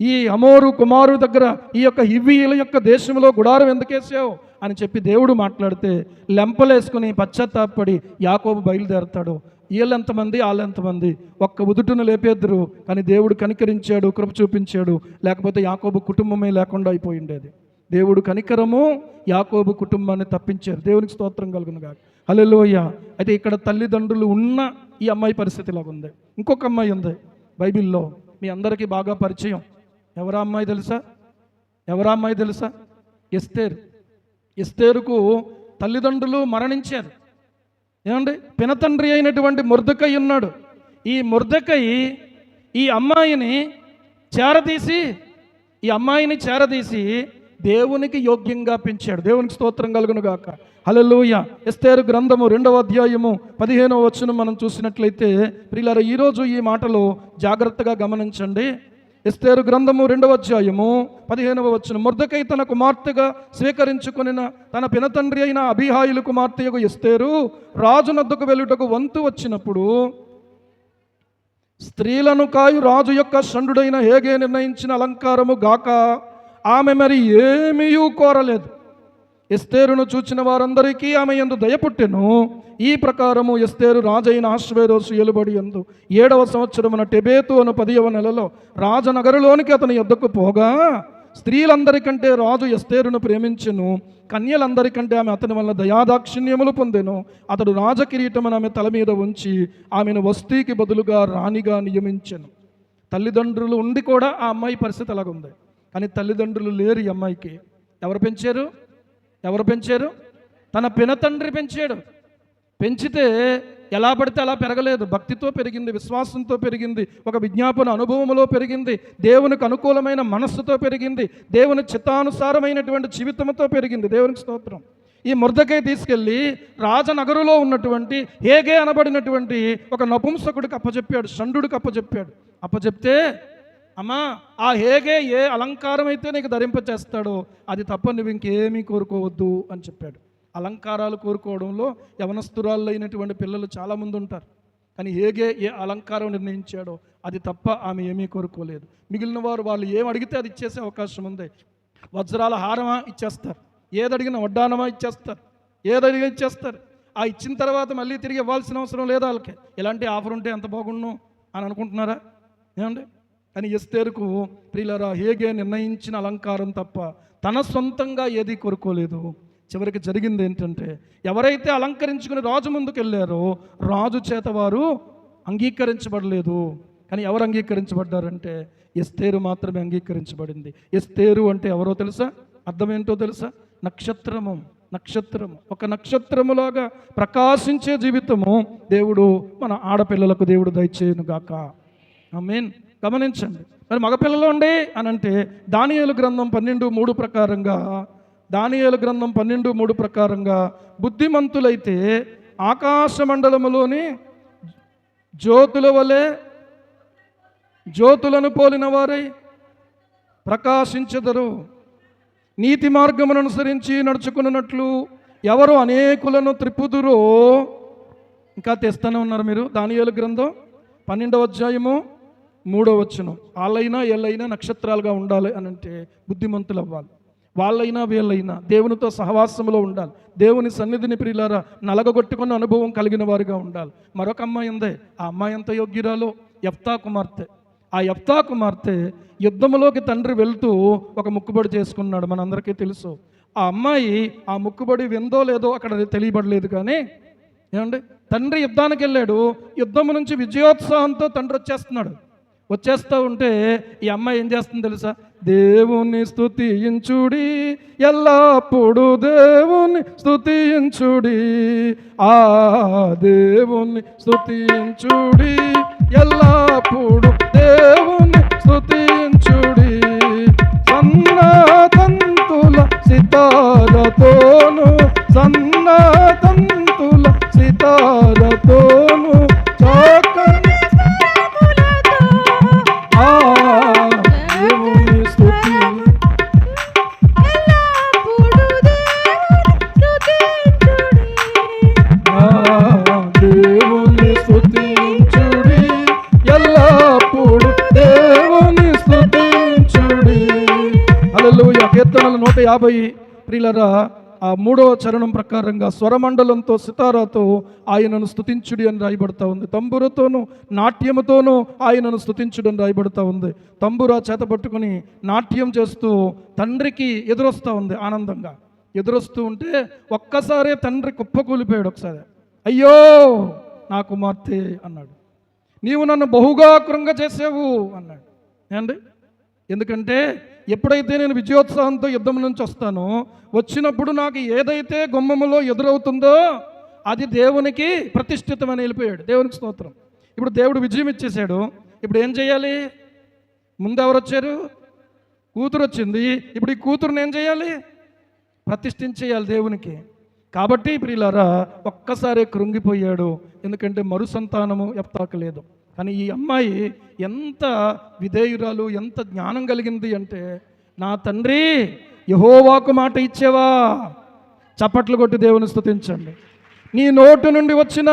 ఈ అమోరు కుమారు దగ్గర ఈ యొక్క హివ్వీయుల యొక్క దేశంలో గుడారం ఎందుకు వేసావు అని చెప్పి దేవుడు మాట్లాడితే లెంపలేసుకుని పశ్చాత్తాపడి యాకోబు బయలుదేరతాడు. వీళ్ళెంతమంది వాళ్ళెంతమంది, ఒక్క ఉదుటును లేపేద్దరు. కానీ దేవుడు కనికరించాడు, కృప చూపించాడు. లేకపోతే యాకోబు కుటుంబమే లేకుండా అయిపోయి ఉండేది. దేవుడు కనికరము యాకోబు కుటుంబాన్ని తప్పించారు. దేవునికి స్తోత్రం కలుగును గాక. హల్లెలూయా. అయితే ఇక్కడ తల్లిదండ్రులు ఉన్న ఈ అమ్మాయి పరిస్థితి ఇలాగ ఉంది. ఇంకొక అమ్మాయి ఉంది బైబిల్లో, మీ అందరికీ బాగా పరిచయం. ఎవరా అమ్మాయి తెలుసా? ఎవరా అమ్మాయి తెలుసా? ఎస్తేరు. ఎస్తేరుకు తల్లిదండ్రులు మరణించారు. ఏమండి, పినతండ్రి అయినటువంటి మొర్దెకై ఉన్నాడు. ఈ మొర్దెకై ఈ అమ్మాయిని చేరదీసి దేవునికి యోగ్యంగా పెంచాడు. దేవునికి స్తోత్రం కలుగును గాక. హల్లెలూయా. ఎస్తేరు గ్రంథము 2వ అధ్యాయము 15వ వచనం మనం చూసినట్లయితే ప్రియులారా, ఈరోజు ఈ మాటలు జాగ్రత్తగా గమనించండి. ఎస్తేరు గ్రంథము 2వ అధ్యాయము 15వ వచనం, మొర్దెకై తన కుమార్తెగా స్వీకరించుకొనిన తన పినతండ్రి అయిన అబీహాయిలు కుమార్తెయగు ఎస్తేరు రాజునొద్దకు వెళ్ళుటకు వంతు వచ్చినప్పుడు స్త్రీలను కాయు రాజు యొక్క షండుడైన హేగే నిర్ణయించిన అలంకారము గాక ఆమె మరి ఏమీ కోరలేదు. ఎస్తేరును చూచిన వారందరికీ ఆమె యందు దయపుట్టెను. ఈ ప్రకారము ఎస్తేరు రాజైన అహష్వేరోషు ఏలుబడి యందు 7వ సంవత్సరమున టెబేతు అను 10వ నెలలో రాజనగరులోనికి అతని యొద్దకు పోగా స్త్రీలందరికంటే రాజు ఎస్తేరును ప్రేమించెను. కన్యలందరికంటే ఆమె అతని వల్ల దయాదాక్షిణ్యములు పొందెను. అతడు రాజకిరీటమును ఆమె తల మీద ఉంచి ఆమెను వస్తీకి బదులుగా రాణిగా నియమించెను. తల్లిదండ్రులు ఉండి కూడా ఆ అమ్మాయి పరిస్థితి అలాగుంది. కానీ తల్లిదండ్రులు లేరు ఈ అమ్మాయికి. ఎవరు పెంచారు? తన పినతండ్రి పెంచాడు. పెంచితే ఎలా పడితే అలా పెరగలేదు. భక్తితో పెరిగింది, విశ్వాసంతో పెరిగింది, ఒక విజ్ఞాపన అనుభవంలో పెరిగింది, దేవునికి అనుకూలమైన మనస్సుతో పెరిగింది, దేవుని చిత్తానుసారమైనటువంటి జీవితంతో పెరిగింది. దేవునికి స్తోత్రం. ఈ మొర్దెకై తీసుకెళ్ళి రాజనగరులో ఉన్నటువంటి హేగే అనబడినటువంటి ఒక నపుంసకుడికి అప్పచెప్పాడు, షండుడికి అప్పచెప్తే అమ్మా, ఆ హేగే ఏ అలంకారం అయితే నీకు ధరింపచేస్తాడో అది తప్ప నువ్వు ఇంకేమీ కోరుకోవద్దు అని చెప్పాడు. అలంకారాలు కోరుకోవడంలో యవనస్తురాళ్ళు అయినటువంటి పిల్లలు చాలామంది ఉంటారు. కానీ హేగే ఏ అలంకారం నిర్ణయించాడో అది తప్ప ఆమె ఏమీ కోరుకోలేదు. మిగిలిన వారు వాళ్ళు ఏం అడిగితే అది ఇచ్చేసే అవకాశం ఉంది. వజ్రాల హారమా ఇచ్చేస్తారు, ఏదడిగిన వడ్డానమా ఇచ్చేస్తారు, ఏదడిగినా ఇచ్చేస్తారు. ఆ ఇచ్చిన తర్వాత మళ్ళీ తిరిగి ఇవ్వాల్సిన అవసరం లేదు వాళ్ళకి. ఇలాంటి ఆఫర్ ఉంటే ఎంత బాగుండు అని అనుకుంటున్నారా? ఏమండి, కానీ ఎస్తేరుకు ప్రియులారా హేగే నిర్ణయించిన అలంకారం తప్ప తన సొంతంగా ఏది కోరుకోలేదు. చివరికి జరిగింది ఏంటంటే, ఎవరైతే అలంకరించుకుని రాజు ముందుకు వెళ్ళారో రాజు చేత వారు అంగీకరించబడలేదు. కానీ ఎవరు అంగీకరించబడ్డారంటే ఎస్తేరు మాత్రమే అంగీకరించబడింది. ఎస్తేరు అంటే ఎవరో తెలుసా? అర్థం ఏంటో తెలుసా? నక్షత్రము. ఒక నక్షత్రములాగా ప్రకాశించే జీవితము దేవుడు మన ఆడపిల్లలకు దేవుడు దయచేయును గాక. ఆమేన్. గమనించండి. మరి మగపిల్లలు ఉండే అని అంటే దానియేలు గ్రంథం 12:3 ప్రకారంగా బుద్ధిమంతులైతే ఆకాశ మండలములోని జ్యోతుల వలె జ్యోతులను పోలిన వారై ప్రకాశించెదరు. నీతి మార్గమును అనుసరించి నడుచుకున్నట్లు ఎవరు అనేకులను త్రిప్పుదురో. ఇంకా తెస్తూనే ఉన్నారు మీరు. దానియేలు గ్రంథం 12వ అధ్యాయము 3వ వచనం. వాళ్ళైనా వీళ్ళైనా నక్షత్రాలుగా ఉండాలి అని అంటే బుద్ధిమంతులు అవ్వాలి. వాళ్ళైనా వీళ్ళైనా దేవునితో సహవాసంలో ఉండాలి. దేవుని సన్నిధిని ప్రియులారా నలగగొట్టుకున్న అనుభవం కలిగిన వారిగా ఉండాలి. మరొక అమ్మాయి ఉంది. ఆ అమ్మాయి ఎంత యోగ్యురాలో, యెఫ్తా కుమార్తె. ఆ యెఫ్తా కుమార్తె యుద్ధంలోకి తండ్రి వెళ్తూ ఒక ముక్కుబడి చేసుకున్నాడు, మనందరికీ తెలుసు. ఆ అమ్మాయి ఆ ముక్కుబడి విందో లేదో అక్కడ తెలియబడలేదు. కానీ ఏమండి, తండ్రి యుద్ధానికి వెళ్ళాడు. యుద్ధం నుంచి విజయోత్సాహంతో తండ్రి వచ్చేస్తున్నాడు. వచ్చేస్తూ ఉంటే ఈ అమ్మాయి ఏం చేస్తుంది తెలుసా? దేవుని స్తుతించుడి, ఎల్లప్పుడు దేవుని స్తుతించుడి, ఆ దేవుని స్తుతించుడి, ఎల్లప్పుడు దేవుని స్తుతించుడి, సన్నతంతుల సితారతోను, సన్నతంతుల సితారతోను, చక్కని దేవుని స్తుతి, దేవుని స్తుతించుడి, ఎల్లప్పుడు దేవుని స్తుతించుడి. హల్లెలూయా. కీర్తనలు 150 ప్రియులరా, ఆ 3వ చరణం ప్రకారంగా స్వరమండలంతో సితారాతో ఆయనను స్తుతించుడి అని రాయబడతా ఉంది. తంబురతోనూ నాట్యముతోనూ ఆయనను స్తుతించుడి అని రాయబడతా ఉంది. తంబురా చేత పట్టుకుని నాట్యం చేస్తూ తండ్రికి ఎదురొస్తూ ఉంది. ఆనందంగా ఎదురొస్తూ ఉంటే ఒక్కసారే తండ్రి కుప్పకూలిపోయాడు. ఒకసారి అయ్యో నా కుమార్తె అన్నాడు. నీవు నన్ను బహుగా కృంగ చేసావు అన్నాడు. ఏమండి? ఎందుకంటే ఎప్పుడైతే నేను విజయోత్సాహంతో యుద్ధం నుంచి వస్తానో, వచ్చినప్పుడు నాకు ఏదైతే గుమ్మములో ఎదురవుతుందో అది దేవునికి ప్రతిష్ఠితమని వెళ్ళిపోయాడు. దేవునికి స్తోత్రం. ఇప్పుడు దేవుడు విజయం ఇచ్చేశాడు. ఇప్పుడు ఏం చేయాలి? ముందు ఎవరు వచ్చారు? కూతురు వచ్చింది. ఇప్పుడు ఈ కూతురుని ఏం చేయాలి? ప్రతిష్ఠించేయాలి దేవునికి. కాబట్టి ప్రియులారా ఒక్కసారి కృంగిపోయాడు. ఎందుకంటే మరు సంతానము ఎప్తాక లేదు. కానీ ఈ అమ్మాయి ఎంత విధేయురాలు, ఎంత జ్ఞానం కలిగింది అంటే, నా తండ్రి యెహోవాకు మాట ఇచ్చేవా? చప్పట్లు కొట్టి దేవుని స్తుతించండి. నీ నోటు నుండి వచ్చిన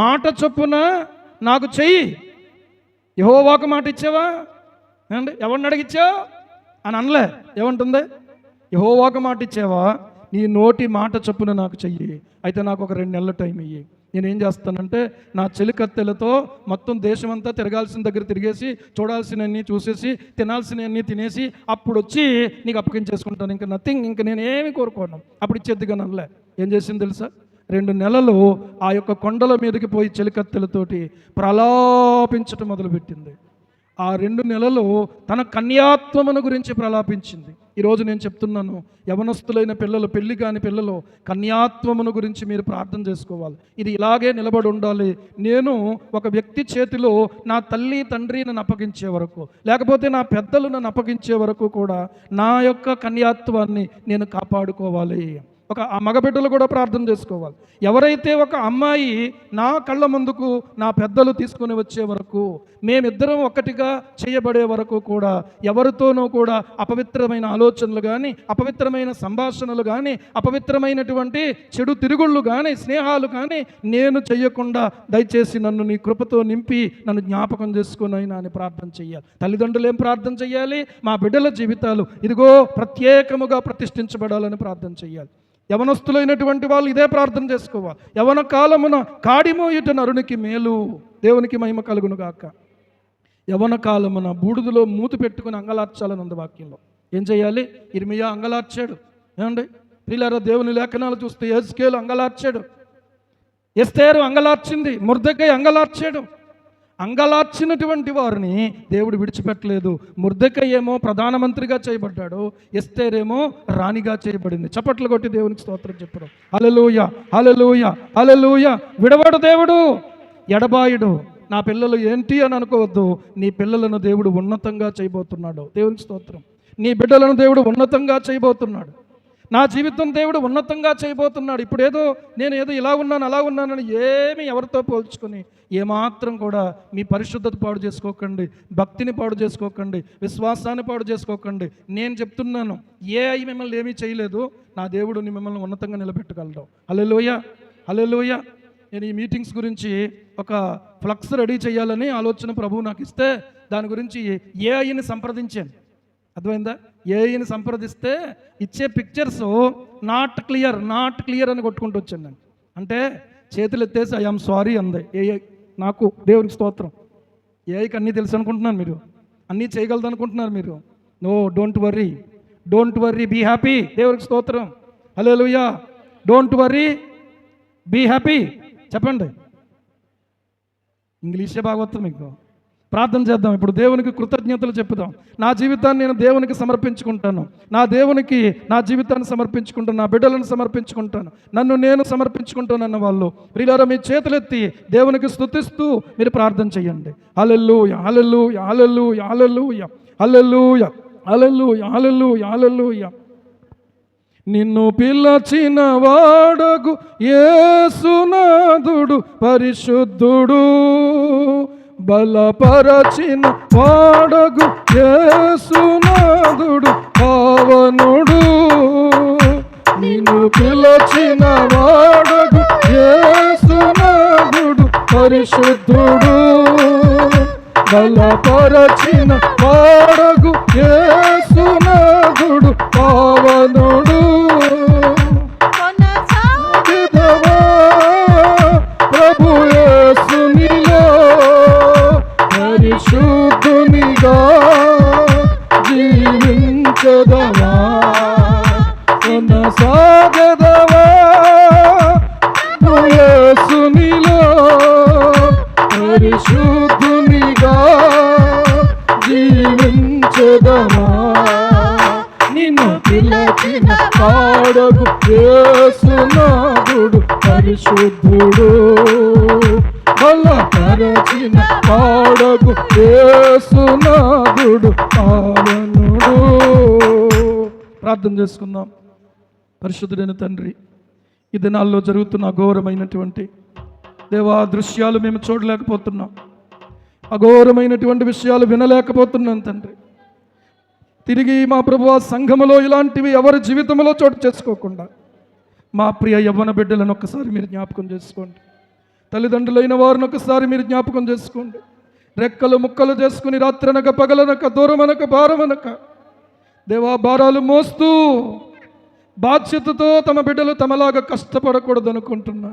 మాట చొప్పున నాకు చెయ్యి. యెహోవాకు మాట ఇచ్చేవా అండి? ఎవరిని అడిగిచ్చావు అని అనలే. ఏమంటుంది? యెహోవాకు మాట ఇచ్చేవా? నీ నోటి మాట చొప్పున నాకు చెయ్యి. అయితే నాకు ఒక 2 నెలల టైం ఇయ్యి. నేనేం చేస్తానంటే నా చెలికత్తెలతో మొత్తం దేశమంతా తిరగాల్సిన దగ్గర తిరిగేసి, చూడాల్సినవన్నీ చూసేసి, తినాల్సినవన్నీ తినేసి అప్పుడు వచ్చి నీకు అప్పగించేసుకుంటాను. ఇంకా నథింగ్, ఇంకా నేను ఏమి కోరుకోను. అప్పుడు ఇచ్చేద్దిగా నల్లే. ఏం చేసింది తెలుసా? 2 నెలలు ఆ యొక్క కొండల మీదకి పోయి చెలికత్తెలతోటి ప్రలాపించటం మొదలుపెట్టింది. ఆ 2 నెలలు తన కన్యాత్వమును గురించి ప్రలాపించింది. ఈరోజు నేను చెప్తున్నాను, యవనస్తులైన పిల్లలు, పెళ్లి కాని పిల్లలు కన్యాత్వమును గురించి మీరు ప్రార్థన చేసుకోవాలి. ఇది ఇలాగే నిలబడి ఉండాలి. నేను ఒక వ్యక్తి చేతిలో నా తల్లి తండ్రి నన్ను అప్పగించే వరకు, లేకపోతే నా పెద్దలు నన్ను అప్పగించే వరకు కూడా నా యొక్క కన్యాత్వాన్ని నేను కాపాడుకోవాలి. ఒక ఆ మగబిడ్డలు కూడా ప్రార్థన చేసుకోవాలి. ఎవరైతే ఒక అమ్మాయి నా కళ్ళ ముందుకు నా పెద్దలు తీసుకుని వచ్చే వరకు, మేమిద్దరం ఒక్కటిగా చేయబడే వరకు కూడా ఎవరితోనూ కూడా అపవిత్రమైన ఆలోచనలు కానీ, అపవిత్రమైన సంభాషణలు కానీ, అపవిత్రమైనటువంటి చెడు తిరుగుళ్ళు కానీ, స్నేహాలు కానీ నేను చెయ్యకుండా దయచేసి నన్ను నీ కృపతో నింపి నన్ను జ్ఞాపకం చేసుకునైనా అని ప్రార్థన చెయ్యాలి. తల్లిదండ్రులు ఏం ప్రార్థన చెయ్యాలి? మా బిడ్డల జీవితాలు ఇదిగో ప్రత్యేకముగా ప్రతిష్ఠించబడాలని ప్రార్థన చెయ్యాలి. యవనస్తులైనటువంటి వాళ్ళు ఇదే ప్రార్థన చేసుకోవాలి. యవన కాలమున కాడిమోయుట నరునికి మేలు. దేవునికి మహిమ కలుగును గాక. యవన కాలమున బూడిదలో మూతి పెట్టుకుని అంగలార్చాలని ఉంది వాక్యంలో. ఏం చేయాలి? ఇర్మియా అంగలార్చాడు. ఏమండి ప్రియులారా, దేవుని లేఖనాలు చూస్తే యెహెజ్కేలు అంగలార్చాడు, ఎస్తేరు అంగలార్చింది, మొర్దెకై అంగలార్చాడు. అంగలార్చినటువంటి వారిని దేవుడు విడిచిపెట్టలేదు. మొర్దెకై ఏమో ప్రధానమంత్రిగా చేయబడ్డాడు, ఎస్తేరేమో రాణిగా చేయబడింది. చప్పట్లు కొట్టి దేవునికి స్తోత్రం చెప్పడం. హల్లెలూయా, హల్లెలూయా, హల్లెలూయా. విడవడు దేవుడు, ఎడబాయుడు. నా పిల్లలు ఏంటి అని అనుకోవద్దు. నీ పిల్లలను దేవుడు ఉన్నతంగా చేయబోతున్నాడు. దేవునికి స్తోత్రం. నీ బిడ్డలను దేవుడు ఉన్నతంగా చేయబోతున్నాడు. నా జీవితం దేవుడు ఉన్నతంగా చేయబోతున్నాడు. ఇప్పుడు నేను ఏదో ఇలా ఉన్నాను అలా ఉన్నానని ఏమి ఎవరితో పోల్చుకొని ఏమాత్రం కూడా మీ పరిశుద్ధత పాడు చేసుకోకండి, భక్తిని పాడు చేసుకోకండి, విశ్వాసాన్ని పాడు చేసుకోకండి. నేను చెప్తున్నాను, మిమ్మల్ని ఏమీ చేయలేదు. నా దేవుడు మిమ్మల్ని ఉన్నతంగా నిలబెట్టగలడు. హల్లెలూయా, హల్లెలూయా. నేను ఈ మీటింగ్స్ గురించి ఒక ఫ్లక్స్ రెడీ చేయాలని ఆలోచన ప్రభువు నాకు ఇస్తే దాని గురించి ఏఐని సంప్రదించాను. అర్థమైందా? ఏఐని సంప్రదిస్తే ఇచ్చే పిక్చర్స్ నాట్ క్లియర్ అని కొట్టుకుంటూ వచ్చాను నేను. అంటే చేతులు ఎత్తేసి ఐ ఆమ్ సారీ అంది ఏఐ నాకు. దేవునికి స్తోత్రం. ఏఐకి అన్నీ తెలుసు అనుకుంటున్నారు మీరు, అన్నీ చేయగలదు అనుకుంటున్నారు మీరు. No, don't worry, be happy. దేవునికి స్తోత్రం. Hallelujah. Don't worry, be happy. చెప్పండి. ఇంగ్లీషే బాగా వస్తుంది మీకు. ప్రార్థన చేద్దాం. ఇప్పుడు దేవునికి కృతజ్ఞతలు చెప్పుదాం. నా జీవితాన్ని నేను దేవునికి సమర్పించుకుంటాను. నా దేవునికి నా జీవితాన్ని సమర్పించుకుంటాను. నా బిడ్డలను సమర్పించుకుంటాను. నన్ను నేను సమర్పించుకుంటాను అన్న వాళ్ళు ప్రియులారా మీ చేతులెత్తి దేవునికి స్తుతిస్తూ మీరు ప్రార్థన చేయండి. హల్లెలూయా హల్లెలూయా హల్లెలూయా హల్లెలూయా హల్లెలూయా హల్లెలూయా హల్లెలూయా హల్లెలూయా. నిన్ను పిలచిన వాడగు యేసునాథుడు పరిశుద్ధుడు, బలపరచిన వాడగు యేసునాథుడు పావనుడు. నిన్ను పిలచిన వాడగు యేసునాథుడు పరిశుద్ధుడు, బలపరచిన వాడగు యేసునాథుడు పావనుడు. కొనసాగిదవా ప్రభు యేసునిలో పరిశుద్ధునిగా జీవించదవా. కొనసాగదవా ప్రభు యేసునిలో పరిశుద్ధునిగా జీవించదవా. నిన్ను పిలచిన వాడగు యేసునాథుడు పరిశుద్ధుడు, బలపరచిన వాడగు యేసునాథుడు పావనుడు. ప్రార్థన చేసుకుందాం. పరిశుద్ధుడైన తండ్రి, ఈ దినాల్లో జరుగుతున్న అఘోరమైనటువంటి దేవా దృశ్యాలు మేము చూడలేకపోతున్నాం, అఘోరమైనటువంటి విషయాలు వినలేకపోతున్నాం తండ్రి. తిరిగి మా ప్రభువా సంఘములో ఇలాంటివి ఎవరి జీవితంలో చోటు చేసుకోకుండా మా ప్రియ యవ్వన బిడ్డలను ఒక్కసారి మీరు జ్ఞాపకం చేసుకోండి. తల్లిదండ్రులైన వారిని ఒకసారి మీరు జ్ఞాపకం చేసుకోండి. రెక్కలు ముక్కలు చేసుకుని రాత్రనక పగలనక దూరమనక భారమనక దేవా భారాలు మోస్తూ బాధ్యతతో తమ బిడ్డలు తమలాగా కష్టపడకూడదు అనుకుంటున్నా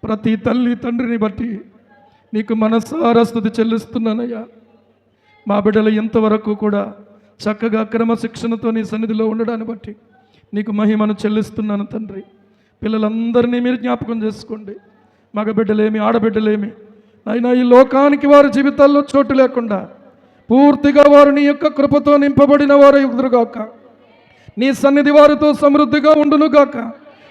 ప్రతి తల్లి తండ్రిని బట్టి నీకు మనసారా స్తుతి చెల్లిస్తున్నానయ్యా. మా బిడ్డలు ఇంతవరకు కూడా చక్కగా క్రమశిక్షణతో నీ సన్నిధిలో ఉండడాన్ని బట్టి నీకు మహిమను చెల్లిస్తున్నాను తండ్రి. పిల్లలందరినీ మీరు జ్ఞాపకం చేసుకోండి. మగ బిడ్డలేమి ఆడబిడ్డలేమి అయినా ఈ లోకానికి వారి జీవితాల్లో చోటు లేకుండా పూర్తిగా వారు నీ యొక్క కృపతో నింపబడిన వారు ఎదురుగాక. నీ సన్నిధి వారితో సమృద్ధిగా ఉండునుగాక.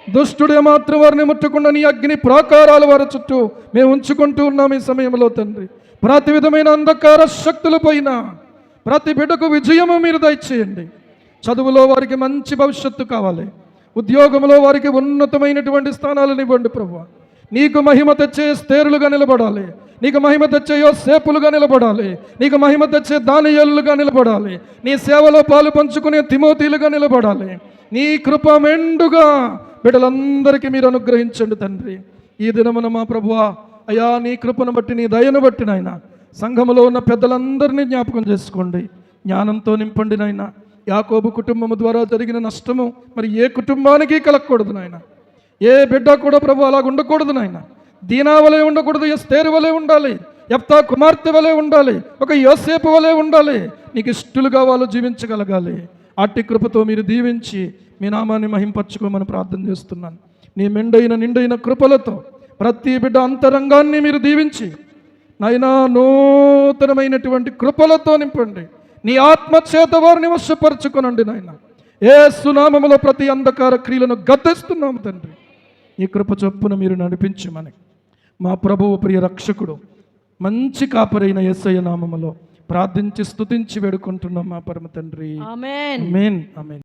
దుష్టుడే మాత్రం వారిని ముట్టకుండా నీ అగ్ని ప్రాకారాలు వారి చుట్టూ మేము ఉంచుకుంటూ ఉన్నాం ఈ సమయంలో తండ్రి. ప్రతి విధమైన అంధకార శక్తుల పైన ప్రతి బిడ్డకు విజయము మీరు దయచేయండి. చదువులో వారికి మంచి భవిష్యత్తు కావాలి. ఉద్యోగంలో వారికి ఉన్నతమైనటువంటి స్థానాలను ఇవ్వండి ప్రభువా. నీకు మహిమ తెచ్చే స్తేరులుగా నిలబడాలి. నీకు మహిమ తెచ్చే యోసేపులుగా నిలబడాలి. నీకు మహిమ తెచ్చే దానియేలులుగా నిలబడాలి. నీ సేవలో పాలు పంచుకునే తిమోతీలుగా నిలబడాలి. నీ కృప మెండుగా బిడ్డలందరికీ మీరు అనుగ్రహించండి తండ్రి. ఈ దినమున మా ప్రభువా అయ్యా నీ కృపను బట్టి నీ దయను బట్టి నాయన సంఘములో ఉన్న పెద్దలందరినీ జ్ఞాపకం చేసుకోండి. జ్ఞానంతో నింపండి నాయన. యాకోబు కుటుంబము ద్వారా జరిగిన నష్టము మరి ఏ కుటుంబానికి కలగకూడదు నాయన. ఏ బిడ్డ కూడా ప్రభు అలాగ ఉండకూడదు నాయన. దీనా వలె ఉండకూడదు, ఎస్తేరు వలె ఉండాలి. యెఫ్తా కుమార్తె వలె ఉండాలి. ఒక యోసేపు వలె ఉండాలి. నీకు ఇష్టలుగా వాళ్ళు జీవించగలగాలి. అట్టి కృపతో మీరు దీవించి మీ నామాన్ని మహింపరచుకోమని ప్రార్థన చేస్తున్నాను. నీ మెండైన నిండైన కృపలతో ప్రతి బిడ్డ అంతరంగాన్ని మీరు దీవించి నాయనా నూతనమైనటువంటి కృపలతో నింపండి. నీ ఆత్మచేత వారిని వశపరచుకొనండి నాయన. యేసు నామములో ప్రతి అంధకార క్రియలను గద్దిస్తున్నాము తండ్రి. ఈ కృప చొప్పున మీరు నడిపించమని మా ప్రభువు ప్రియ రక్షకుడు మంచి కాపరైన యేసయ్య నామములో ప్రార్థించి స్తుతించి వేడుకుంటున్నాం మా పరమ తండ్రి. ఆమేన్. ఆమేన్. ఆమేన్.